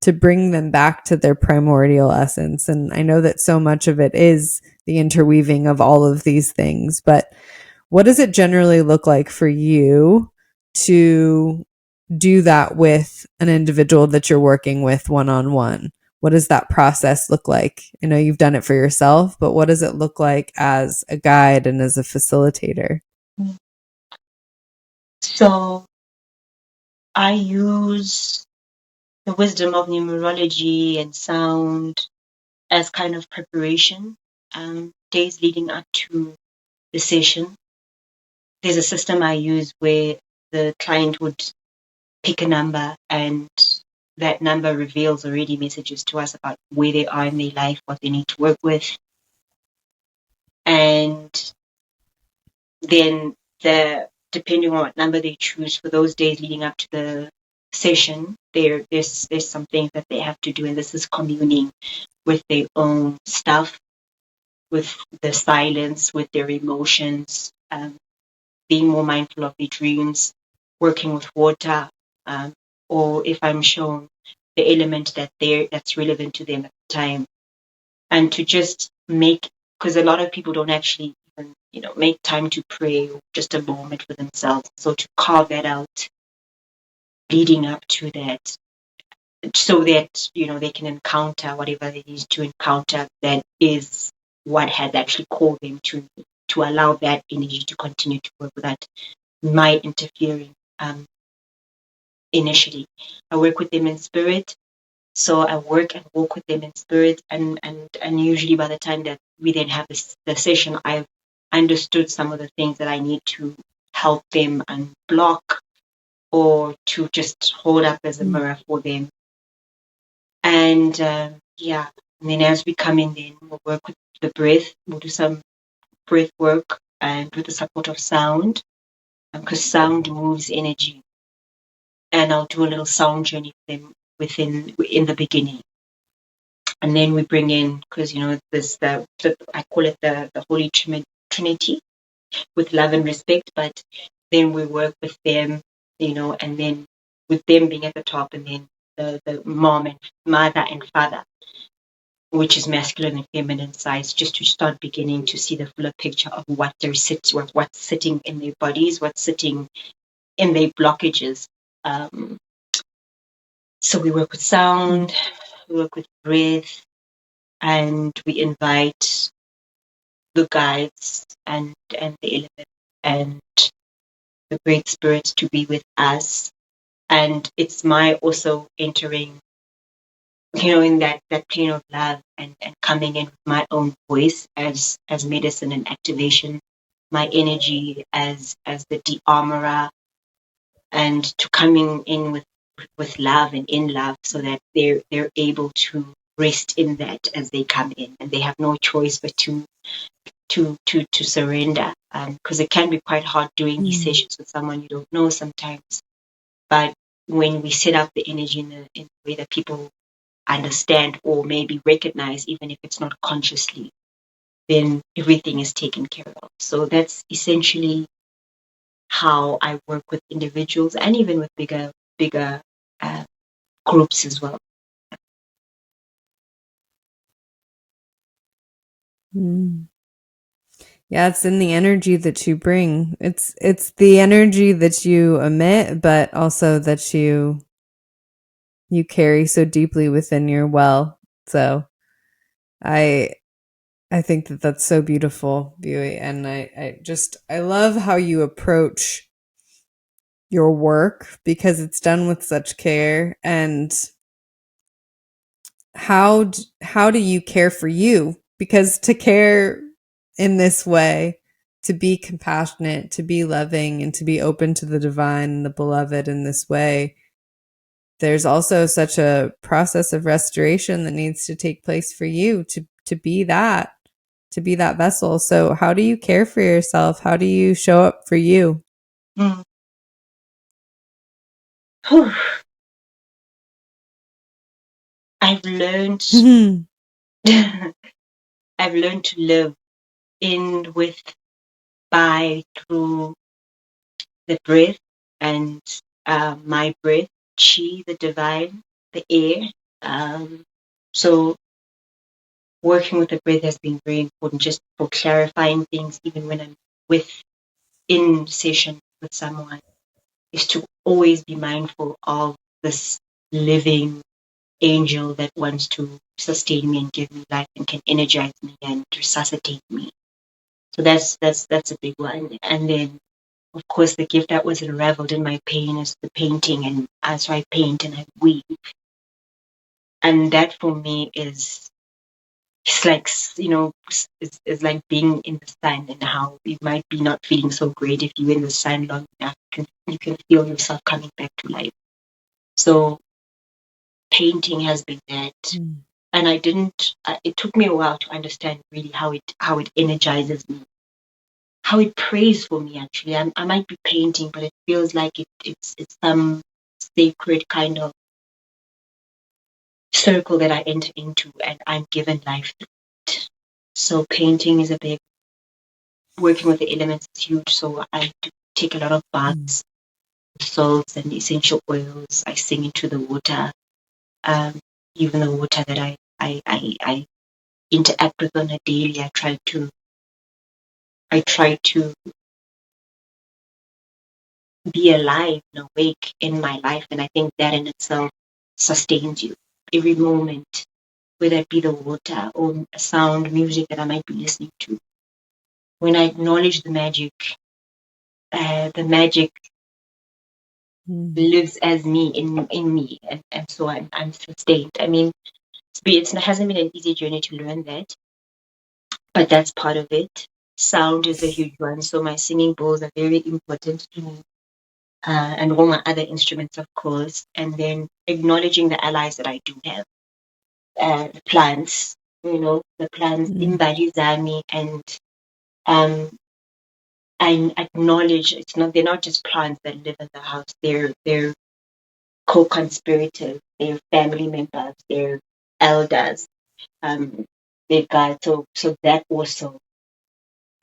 to bring them back to their primordial essence. And I know that so much of it is the interweaving of all of these things, but what does it generally look like for you to do that with an individual that you're working with one-on-one? What does that process look like? I know you've done it for yourself, but what does it look like as a guide and as a facilitator? So I use the wisdom of numerology and sound as kind of preparation, days leading up to the session. There's a system I use where the client would pick a number, and that number reveals already messages to us about where they are in their life, what they need to work with. And then depending on what number they choose for those days leading up to the session, there's some things that they have to do, and this is communing with their own stuff, with the silence, with their emotions, being more mindful of their dreams, working with water, or if I'm shown the element that's relevant to them at the time, and to just make, because a lot of people don't actually even, make time to pray or just a moment for themselves. So to carve that out leading up to that, so that they can encounter whatever they need to encounter, that is what has actually called them to allow that energy to continue to work without my interfering. Initially, I work with them in spirit, so I work and walk with them in spirit, and usually by the time that we then have the session, I've understood some of the things that I need to help them unblock, or to just hold up as a mirror for them. And yeah, and then as we come in, then we'll work with the breath. We'll do some breath work, and with the support of sound, because sound moves energy. And I'll do a little sound journey with them in the beginning. And then we bring in, because this I call it the Holy Trinity, with love and respect. But then we work with them, and then with them being at the top, and then the mother and father, which is masculine and feminine sides, just to start beginning to see the fuller picture of what's sitting in their bodies, what's sitting in their blockages. So we work with sound, we work with breath, and we invite the guides and the elements and the great spirits to be with us. And it's my also entering, in that plane of love, and coming in with my own voice as medicine and activation, my energy as the de-armorer, and to coming in with love and in love, so that they're able to rest in that as they come in, and they have no choice but to surrender, because it can be quite hard doing these sessions with someone you don't know sometimes. But when we set up the energy in the way that people understand, or maybe recognize, even if it's not consciously, then everything is taken care of. So that's essentially how I work with individuals, and even with bigger groups as well. Yeah, it's in the energy that you bring. It's the energy that you emit, but also that you carry so deeply within your well. So I think that that's so beautiful, Vuyi, and I love how you approach your work, because it's done with such care. And how do you care for you? Because to care in this way, be compassionate, to be loving, and to be open to the divine and the beloved in this way, there's also such a process of restoration that needs to take place for you to be that vessel. So how do you care for yourself? How do you show up for you? Mm. I've learned I've learned to live in, with, by, through the breath and my breath, chi, the divine, the air. So working with the breath has been very important, just for clarifying things, even when I'm in session with someone, is to always be mindful of this living angel that wants to sustain me and give me life and can energize me and resuscitate me. So that's a big one. And then, of course, the gift that was unraveled in my pain is the painting. And as I paint and I weave, and that for me is, it's like, it's like being in the sun, and how you might be not feeling so great. If you're in the sun long enough, you can feel yourself coming back to life. So painting has been that. And it took me a while to understand really how it energizes me, how it prays for me. Actually, I might be painting, but it feels like it's some sacred kind of circle that I enter into, and I'm given life through it. So painting is a big. Working with the elements is huge. So I take a lot of baths, salts and essential oils. I sing into the water, even the water that I interact with on a daily. I try to be alive and awake in my life, and I think that in itself sustains you every moment, whether it be the water or a sound, music that I might be listening to. When I acknowledge the magic lives as me in me, and so I'm sustained. I mean, it hasn't been an easy journey to learn that, but that's part of it. Sound is a huge one, so my singing bowls are very important to me, and all my other instruments, of course, and then acknowledging the allies that I do have, the plants, the plants embody Zami, and I acknowledge they're not just plants that live in the house. They're co-conspirators, they're family members, they're elders, they're guides. So that also,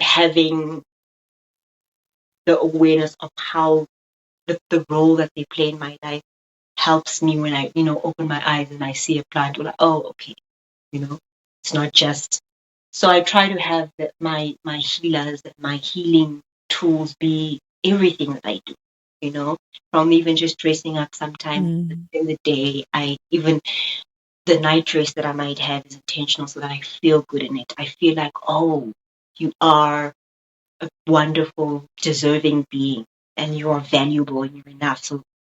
having the awareness of how the role that they play in my life helps me when I, open my eyes and I see a plant. Or like, oh, okay, it's not just. So I try to have my healers and my healing tools be everything that I do. From even just dressing up sometimes in the day. The night dress that I might have is intentional so that I feel good in it. I feel like, oh, you are a wonderful, deserving being, and you are valuable and you're enough.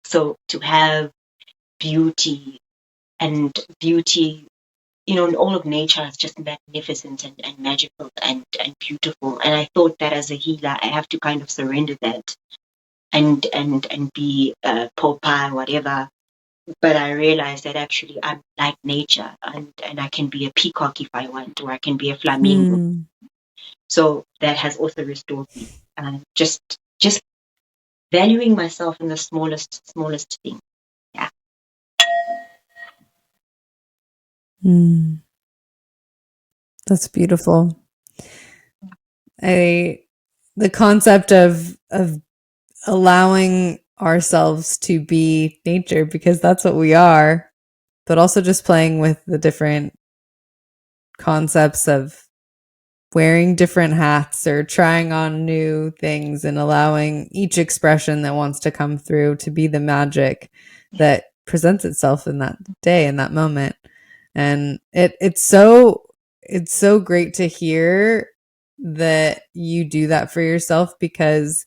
So to have beauty, in all of nature is just magnificent and magical and beautiful. And I thought that as a healer, I have to kind of surrender that and be Popeye, whatever. But I realized that actually I'm like nature, and I can be a peacock if I want, or I can be a flamingo. So that has also restored me. Just valuing myself in the smallest thing. Yeah. That's beautiful. The concept of allowing ourselves to be nature, because that's what we are, but also just playing with the different concepts of wearing different hats or trying on new things, and allowing each expression that wants to come through to be the magic that presents itself in that day, in that moment. And it's so great to hear that you do that for yourself, because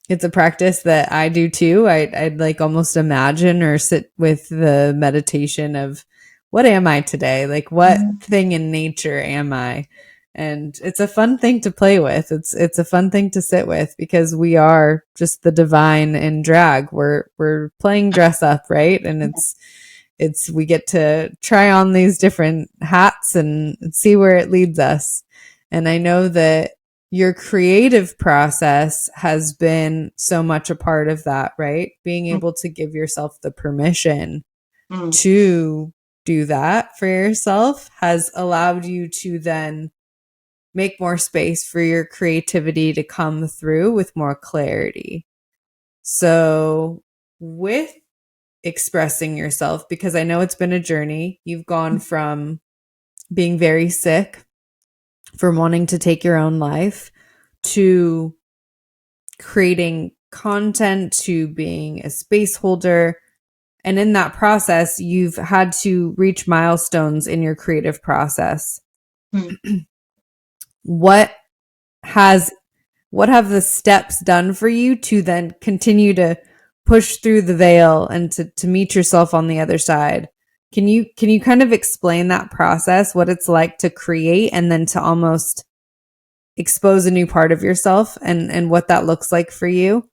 it's a practice that I do too. I'd like almost imagine or sit with the meditation of, what am I today? Like, what thing in nature am I? And it's a fun thing to play with. It's a fun thing to sit with because we are just the divine in drag. We're playing dress up, right? And it's we get to try on these different hats and see where it leads us. And I know that your creative process has been so much a part of that, right? Being able to give yourself the permission to do that for yourself has allowed you to then make more space for your creativity to come through with more clarity. So, with expressing yourself, because I know it's been a journey, you've gone from being very sick, from wanting to take your own life, to creating content, to being a space holder. And in that process, you've had to reach milestones in your creative process. What have the steps done for you to then continue to push through the veil and to meet yourself on the other side? Can you kind of explain that process, what it's like to create and then to almost expose a new part of yourself and what that looks like for you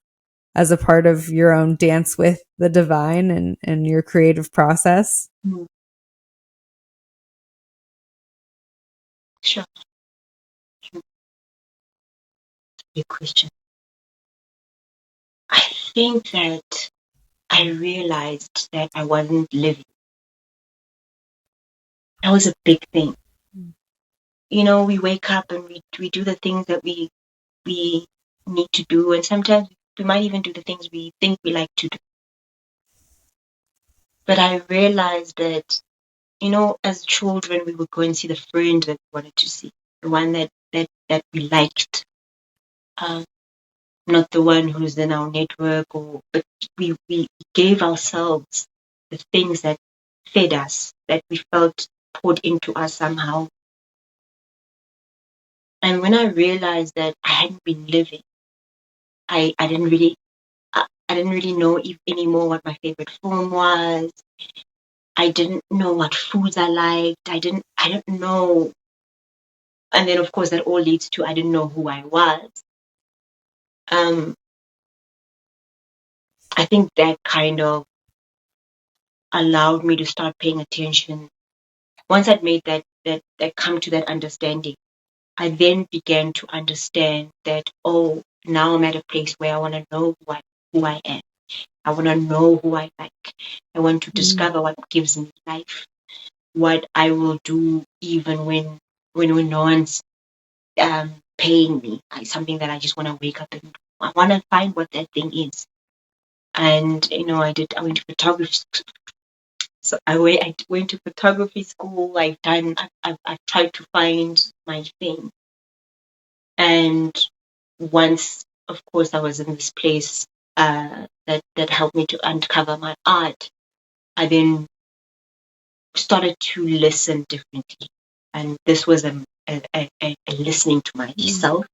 as a part of your own dance with the divine and your creative process? Sure. Good question. I think that I realized that I wasn't living. That was a big thing. You know, we wake up and we do the things that we need to do, and sometimes we might even do the things we think we like to do. But I realized that, you know, as children, we would go and see the friend that we wanted to see, the one that we liked, not the one who's in our network, but we gave ourselves the things that fed us, that we felt poured into us somehow. And when I realized that I hadn't been living, I didn't really know anymore what my favorite film was. I didn't know what foods I liked. I didn't know. And then, of course, that all leads to I didn't know who I was. I think that kind of allowed me to start paying attention. Once I'd made that come to that understanding, I then began to understand that, oh, now I'm at a place where I want to know who I am. I want to know who I like. I want to discover what gives me life, what I will do even when no one's paying me. Something that I just want to wake up and do. I want to find what that thing is. And, you know, I went to photography. So I went to photography school. I've tried to find my thing. And once, of course, I was in this place that helped me to uncover my art, I then started to listen differently. And this was a listening to myself.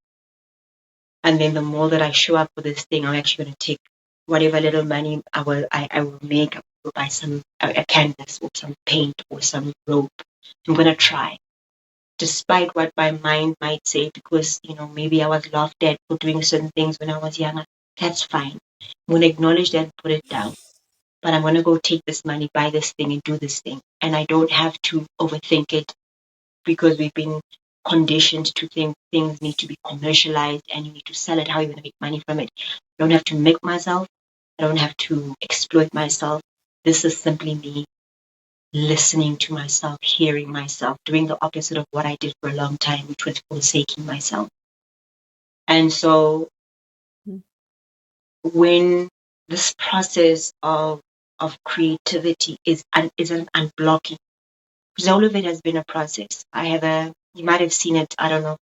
And then the more that I show up for this thing, I'm actually going to take whatever little money I will make. I will buy a canvas or some paint or some rope. I'm going to try, despite what my mind might say, because, you know, maybe I was laughed at for doing certain things when I was younger. That's fine. I'm going to acknowledge that and put it down. But I'm going to go take this money, buy this thing, and do this thing. And I don't have to overthink it, because we've been conditioned to think things need to be commercialized and you need to sell it. How are you going to make money from it? I don't have to make myself. I don't have to exploit myself. This is simply me listening to myself, hearing myself, doing the opposite of what I did for a long time, which was forsaking myself. And so when this process of creativity is an unblocking, because all of it has been a process. You might have seen it, I don't know,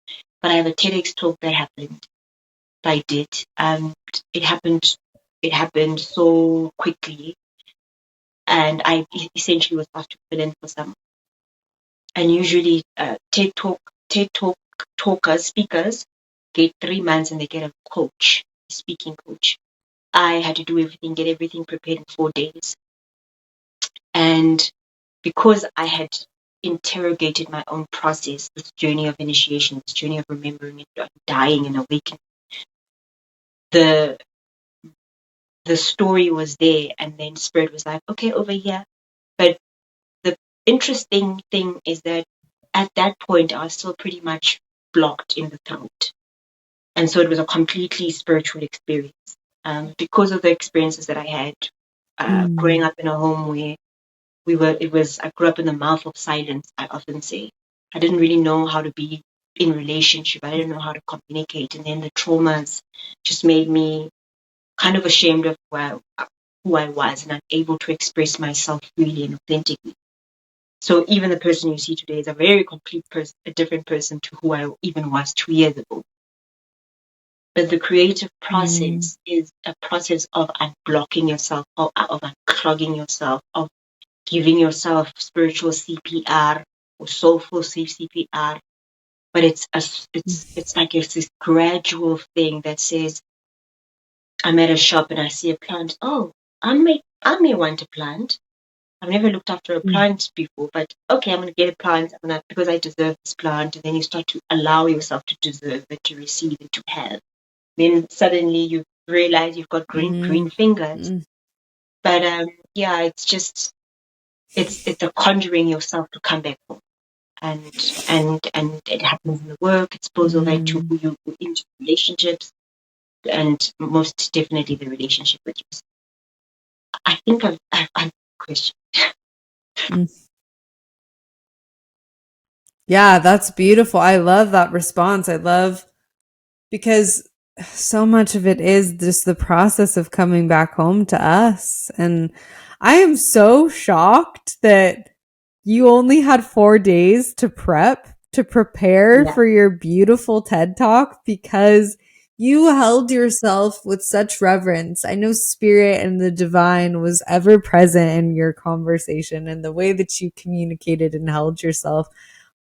but I have a TEDx talk that happened. I did. It happened so quickly, and I essentially was asked to fill in for some. And usually, TED speakers get 3 months and they get a coach, a speaking coach. I had to do everything, get everything prepared in 4 days. And because I had interrogated my own process, this journey of initiation, this journey of remembering and dying and awakening, the story was there, and then spirit was like, okay, over here. But the interesting thing is that at that point, I was still pretty much blocked in the throat. And so it was a completely spiritual experience. Because of the experiences that I had growing up in a home where I grew up in the mouth of silence, I often say. I didn't really know how to be in relationship. I didn't know how to communicate. And then the traumas just made me kind of ashamed of who I was and unable to express myself freely and authentically. So even the person you see today is a very complete person, a different person to who I even was 2 years ago. But the creative process is a process of unblocking yourself, of unclogging yourself, of giving yourself spiritual CPR or soulful CPR. But it's like it's this gradual thing that says, I'm at a shop and I see a plant. Oh, I may want a plant. I've never looked after a plant before, but okay, I'm going to get a plant because I deserve this plant. And then you start to allow yourself to deserve it, to receive it, to have. Then suddenly you realize you've got green fingers. But yeah, it's just it's a conjuring yourself to come back home, and it happens in the work. It spills over into who you into relationships, and most definitely the relationship with yourself. I think I've question. Yeah, that's beautiful. I love that response. I love because so much of it is just the process of coming back home to us. And I am so shocked that you only had 4 days to prepare for your beautiful TED Talk because you held yourself with such reverence. I know spirit and the divine was ever present in your conversation and the way that you communicated and held yourself.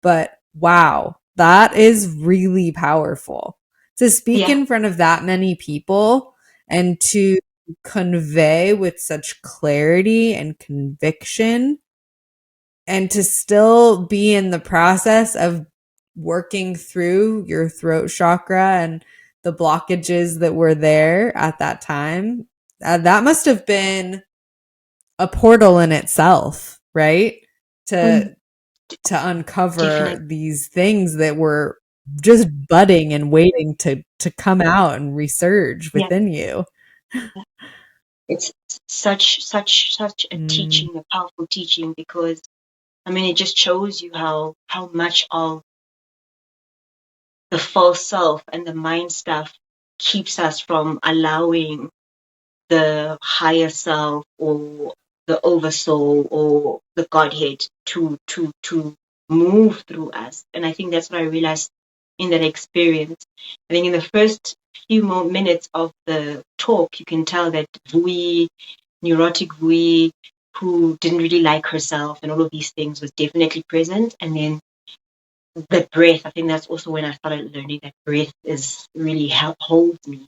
But wow, that is really powerful to speak in front of that many people and to convey with such clarity and conviction and to still be in the process of working through your throat chakra and the blockages that were there at that time. That must have been a portal in itself, right? To uncover Definitely. these things that were just budding and waiting to come out and resurge within you. It's such a teaching, a powerful teaching, because I mean it just shows you how much of the false self and the mind stuff keeps us from allowing the higher self or the oversoul or the Godhead to move through us. And I think that's what I realized in that experience. I think in the first few more minutes of the talk, you can tell that Vuyi, neurotic Vuyi, who didn't really like herself and all of these things, was definitely present. And then the breath, I think that's also when I started learning that breath is really holds me.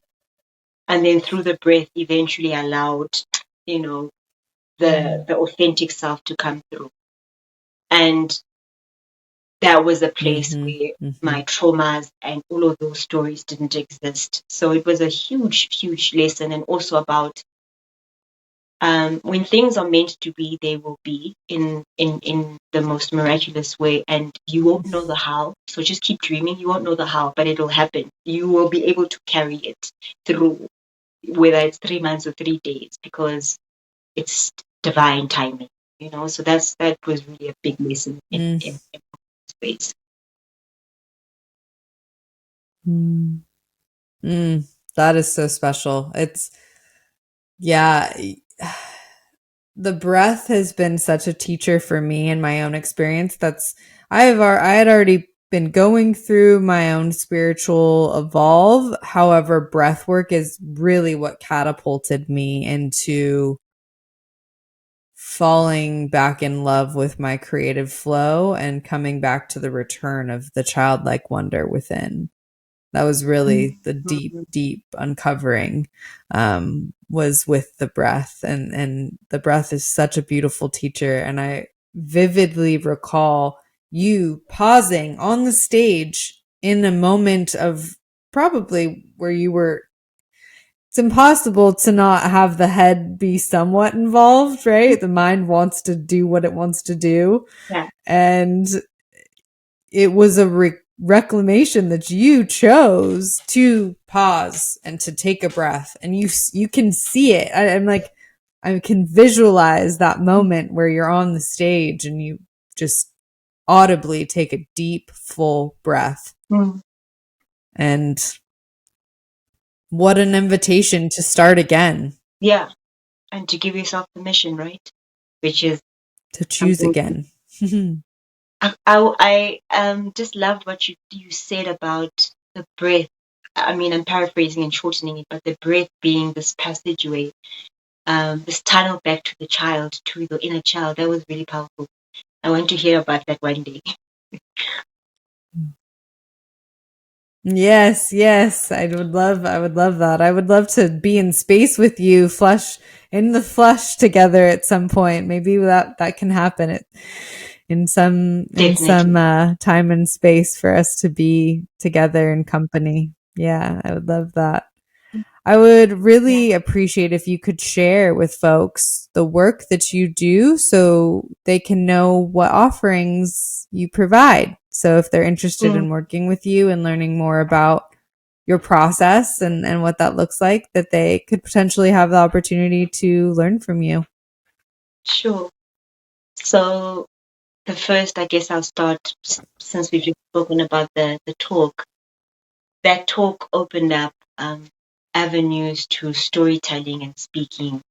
And then through the breath, eventually allowed, the authentic self to come through. And that was a place where my traumas and all of those stories didn't exist. So it was a huge, huge lesson, and also about when things are meant to be, they will be in the most miraculous way, and you won't know the how. So just keep dreaming. You won't know the how, but it'll happen. You will be able to carry it through, whether it's 3 months or 3 days, because it's divine timing, So that was really a big lesson in space. That is so special. The breath has been such a teacher for me in my own experience. I had already been going through my own spiritual evolve. However, breath work is really what catapulted me into falling back in love with my creative flow and coming back to the return of the childlike wonder within. That was really the deep uncovering, was with the breath. And the breath is such a beautiful teacher. And I vividly recall you pausing on the stage in a moment of probably where you were, it's impossible to not have the head be somewhat involved, right? The mind wants to do what it wants to do. Yeah. And it was a reclamation that you chose to pause and to take a breath, and you can see it. I'm like, I can visualize that moment where you're on the stage and you just audibly take a deep, full breath. Mm. And what an invitation to start again. Yeah. And to give yourself permission, right? Which is to choose again. I just loved what you said about the breath. I mean, I'm paraphrasing and shortening it, but the breath being this passageway, this tunnel back to the child, to the inner child. That was really powerful. I want to hear about that one day. Yes, yes. I would love that. I would love to be in space with you, in the flesh together at some point. Maybe that can happen in some time and space for us to be together in company. Yeah, I would love that. I would really appreciate if you could share with folks the work that you do so they can know what offerings you provide. So if they're interested in working with you and learning more about your process and what that looks like, that they could potentially have the opportunity to learn from you. Sure. So the first, I guess I'll start, since we've just spoken about the talk. That talk opened up avenues to storytelling and speaking.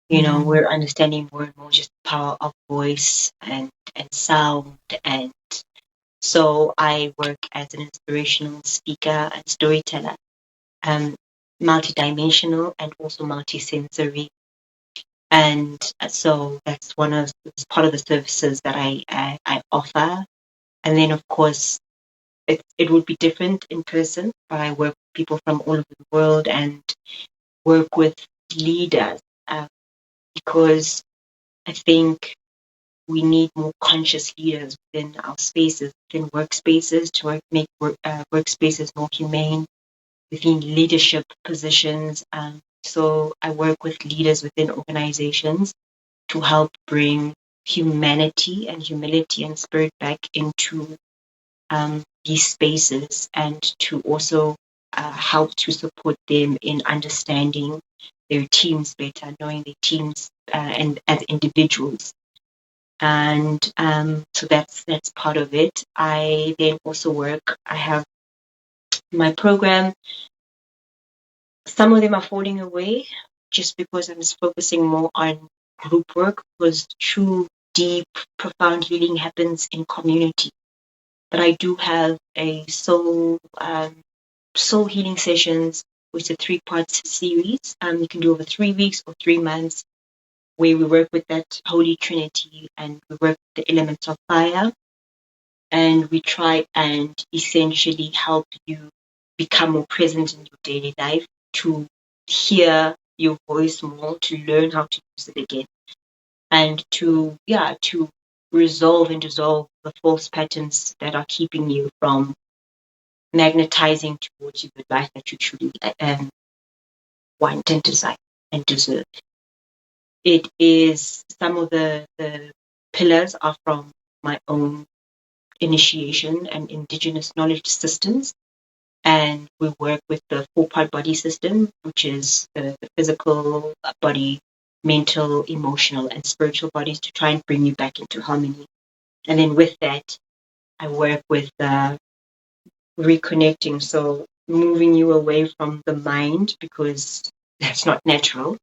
We're understanding more and more just the power of voice and sound. And so I work as an inspirational speaker and storyteller, multidimensional and also multisensory. And so that's part of the services that I offer. And then, of course, it would be different in person, but I work with people from all over the world and work with leaders because I think we need more conscious leaders within our spaces, within workspaces, to make workspaces more humane, within leadership positions. So I work with leaders within organizations to help bring humanity and humility and spirit back into these spaces, and to also help to support them in understanding their teams better, knowing their teams and as individuals. And so that's part of it. I then also work. I have my program. Some of them are falling away just because I'm just focusing more on group work, because true, deep, profound healing happens in community. But I do have a soul healing sessions, which is a 3-part series. You can do over 3 weeks or 3 months, where we work with that Holy Trinity and we work with the elements of fire, and we try and essentially help you become more present in your daily life, to hear your voice more, to learn how to use it again, and to resolve and dissolve the false patterns that are keeping you from magnetizing towards you the life that you truly want and desire and deserve. It is, some of the pillars are from my own initiation and indigenous knowledge systems, and we work with the 4-part body system, which is the physical body, mental, emotional, and spiritual bodies, to try and bring you back into harmony. And then with that, I work with reconnecting, so moving you away from the mind, because that's not natural,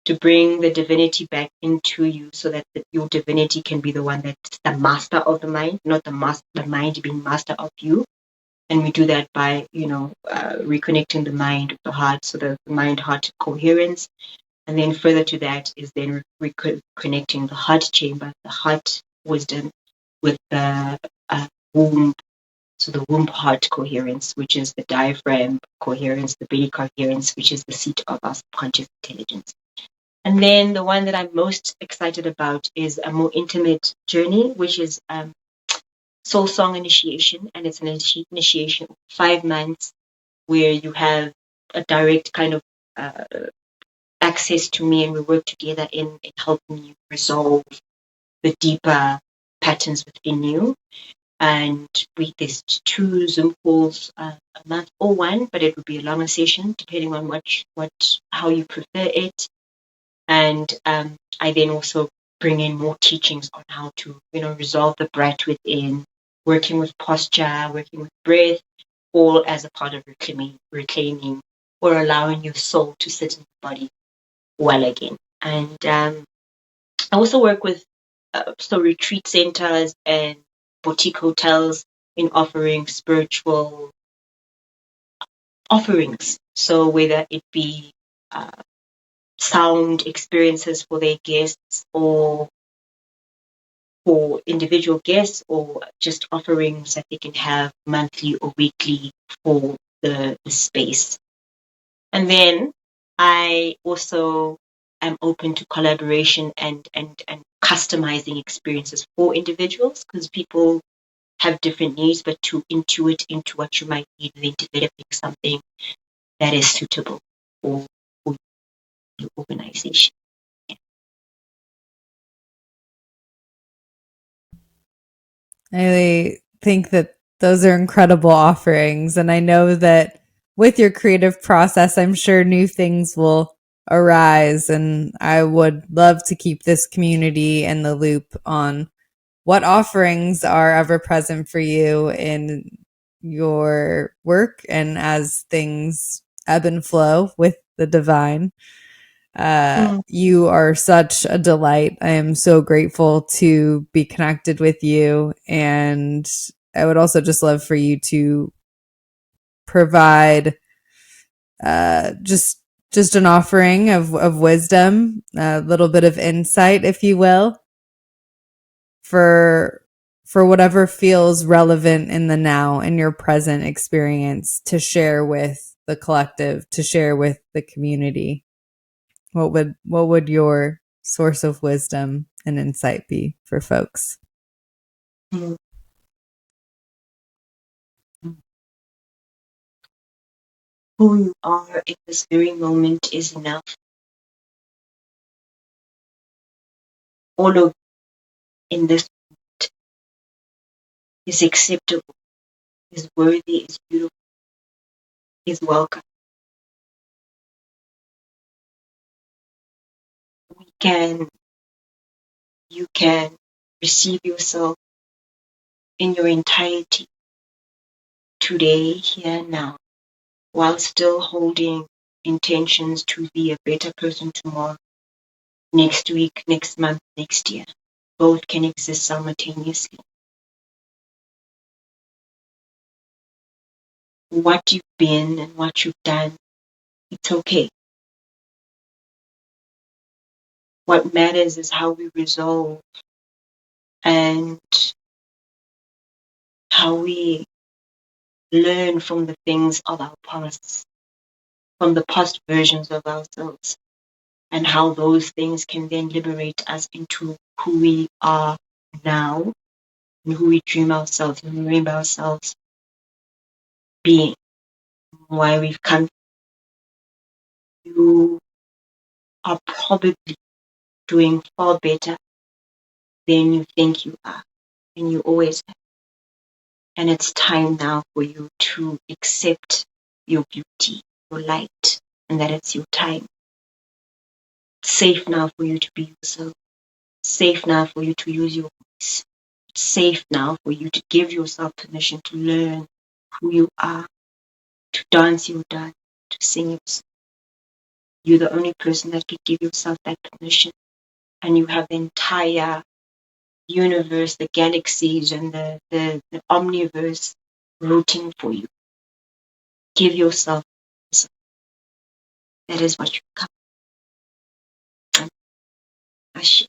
to bring the divinity back into you, so that your divinity can be the one that's the master of the mind, not the mind being master of you. And we do that by, reconnecting the mind with the heart, so the mind-heart coherence. And then further to that is then reconnecting the heart chamber, the heart wisdom, with the womb. So the womb-heart coherence, which is the diaphragm coherence, the belly coherence, which is the seat of our subconscious intelligence. And then the one that I'm most excited about is a more intimate journey, which is soul song initiation. And it's an initiation of 5 months where you have a direct kind of uh, access to me, and we work together in helping you resolve the deeper patterns within you. And there's 2 Zoom calls a month, or one, but it would be a longer session depending on how you prefer it. And I then also bring in more teachings on how to, resolve the brat within, working with posture, working with breath, all as a part of reclaiming or allowing your soul to sit in the body well again. And I also work with retreat centers and boutique hotels in offering spiritual offerings. So whether it be uh, sound experiences for their guests, or for individual guests, or just offerings that they can have monthly or weekly for the space. And then I also am open to collaboration and customizing experiences for individuals, because people have different needs, but to intuit into what you might need, and then developing something that is suitable for your organization. I think that those are incredible offerings. And I know that with your creative process, I'm sure new things will arise. And I would love to keep this community in the loop on what offerings are ever present for you in your work and as things ebb and flow with the divine. You are such a delight. I am so grateful to be connected with you. And I would also just love for you to provide just an offering of wisdom, a little bit of insight, if you will, for whatever feels relevant in the now, in your present experience, to share with the collective, to share with the community. What would your source of wisdom and insight be for folks? Mm. Who you are in this very moment is enough. All of in this is acceptable, is worthy, is beautiful, is welcome. You can receive yourself in your entirety today, here, now, while still holding intentions to be a better person tomorrow, next week, next month, next year. Both can exist simultaneously. What you've been and what you've done, it's okay. What matters is how we resolve and how we learn from the things of our past, from the past versions of ourselves, and how those things can then liberate us into who we are now, and who we dream ourselves and remember ourselves being, why we've come. You are probably doing far better than you think you are, and you always have. And it's time now for you to accept your beauty, your light, and that it's your time. It's safe now for you to be yourself. It's safe now for you to use your voice. It's safe now for you to give yourself permission to learn who you are, to dance your dance, to sing your song. You're the only person that can give yourself that permission. And you have the entire universe, the galaxies, and the omniverse rooting for you. Give yourself. That is what you come. Ashi.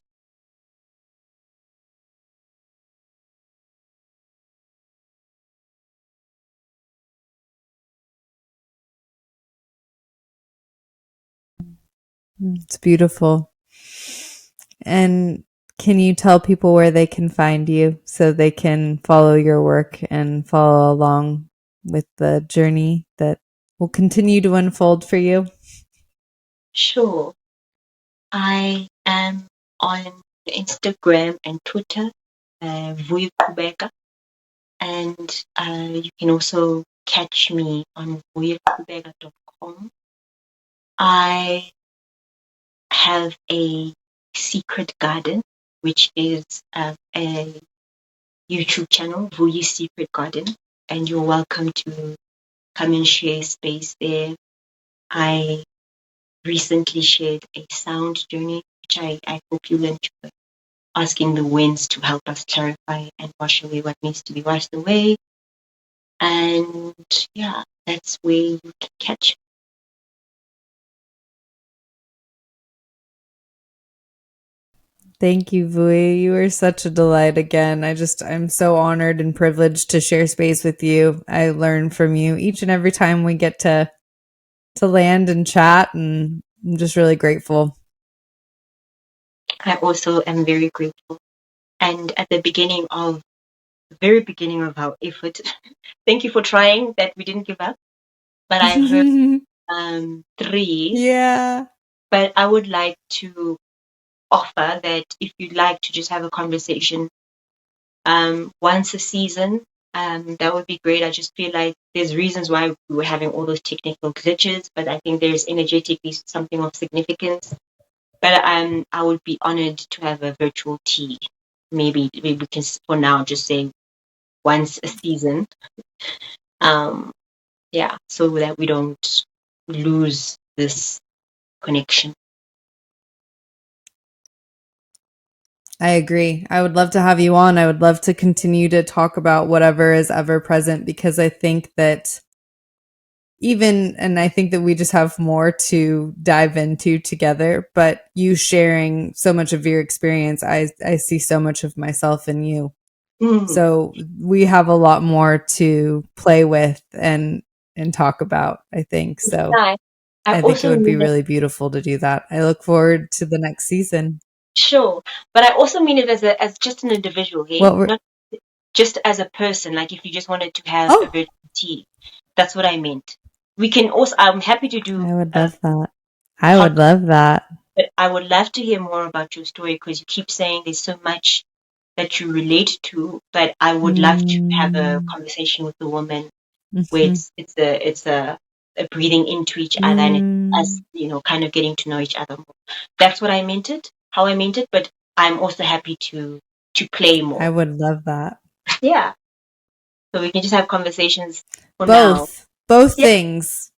It's beautiful. And can you tell people where they can find you so they can follow your work and follow along with the journey that will continue to unfold for you? Sure. I am on Instagram and Twitter, Vuyi Qubeka, and you can also catch me on vuyiqubeka.com. I have a secret garden, which is a YouTube channel, Vuyi Secret Garden, and you're welcome to come and share space there. I recently shared a sound journey, which I hope you'll enjoy, asking the winds to help us clarify and wash away what needs to be washed away. And yeah, that's where you can catch. Thank you, Vuyi. You are such a delight again. I'm so honored and privileged to share space with you. I learn from you each and every time we get to land and chat, and I'm just really grateful. I also am very grateful. And at the very beginning of our effort, thank you for trying that we didn't give up. But I heard 3. Yeah. But I would like to offer that if you'd like to just have a conversation once a season, that would be great. I just feel like there's reasons why we were having all those technical glitches, but I think there's energetically something of significance. But I would be honored to have a virtual tea. Maybe we can for now just say once a season. Yeah, so that we don't lose this connection. I agree. I would love to have you on. I would love to continue to talk about whatever is ever present, because I think that I think that we just have more to dive into together, but you sharing so much of your experience, I see so much of myself in you. So we have a lot more to play with and talk about, I think. So I I think it also would be mean it, really beautiful to do that. I look forward to the next season. sure, but I also mean it as just an individual, hey, What were not just as a person. Like if you just wanted to have a Oh, virtual tea, that's what I meant. We can also. I'm happy to do I would a love that. I would podcast, love that. but I would love to hear more about your story because you keep saying there's so much that you relate to. But I would love to have a Mm, conversation with a woman where mhm, it's a breathing into each other and it's mm. us, kind of getting to know each other more. That's what I meant it, how I meant it, but I'm also happy to play I more. would love that. Yeah. So we can just have conversations for now. Both Yeah. things.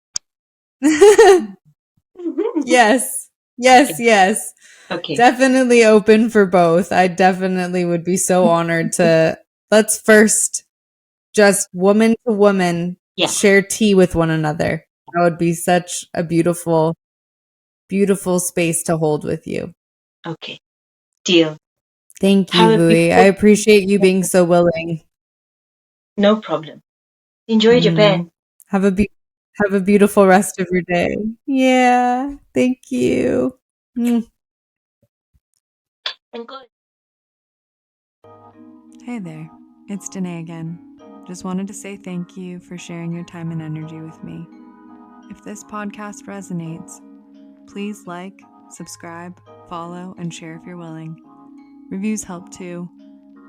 Yes. Okay. Yes, yes. Okay. Definitely open for both. I definitely would be so honored to let's first just woman to woman Yeah. share tea with one another. That would be such a beautiful, beautiful space to hold with you. Okay. Deal. Thank you, Have a Vuyi. I beautiful. appreciate you being so willing. No problem. Enjoy Japan. Mm. Have a be- have a beautiful rest of your day. Yeah. Thank you. Mm. And good. Hey there, it's Danae again. Just wanted to say thank you for sharing your time and energy with me. If this podcast resonates, please like, subscribe, follow, and share if you're willing. Reviews help too,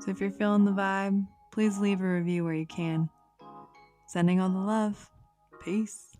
so if you're feeling the vibe, please leave a review where you can. Sending all the love. Peace.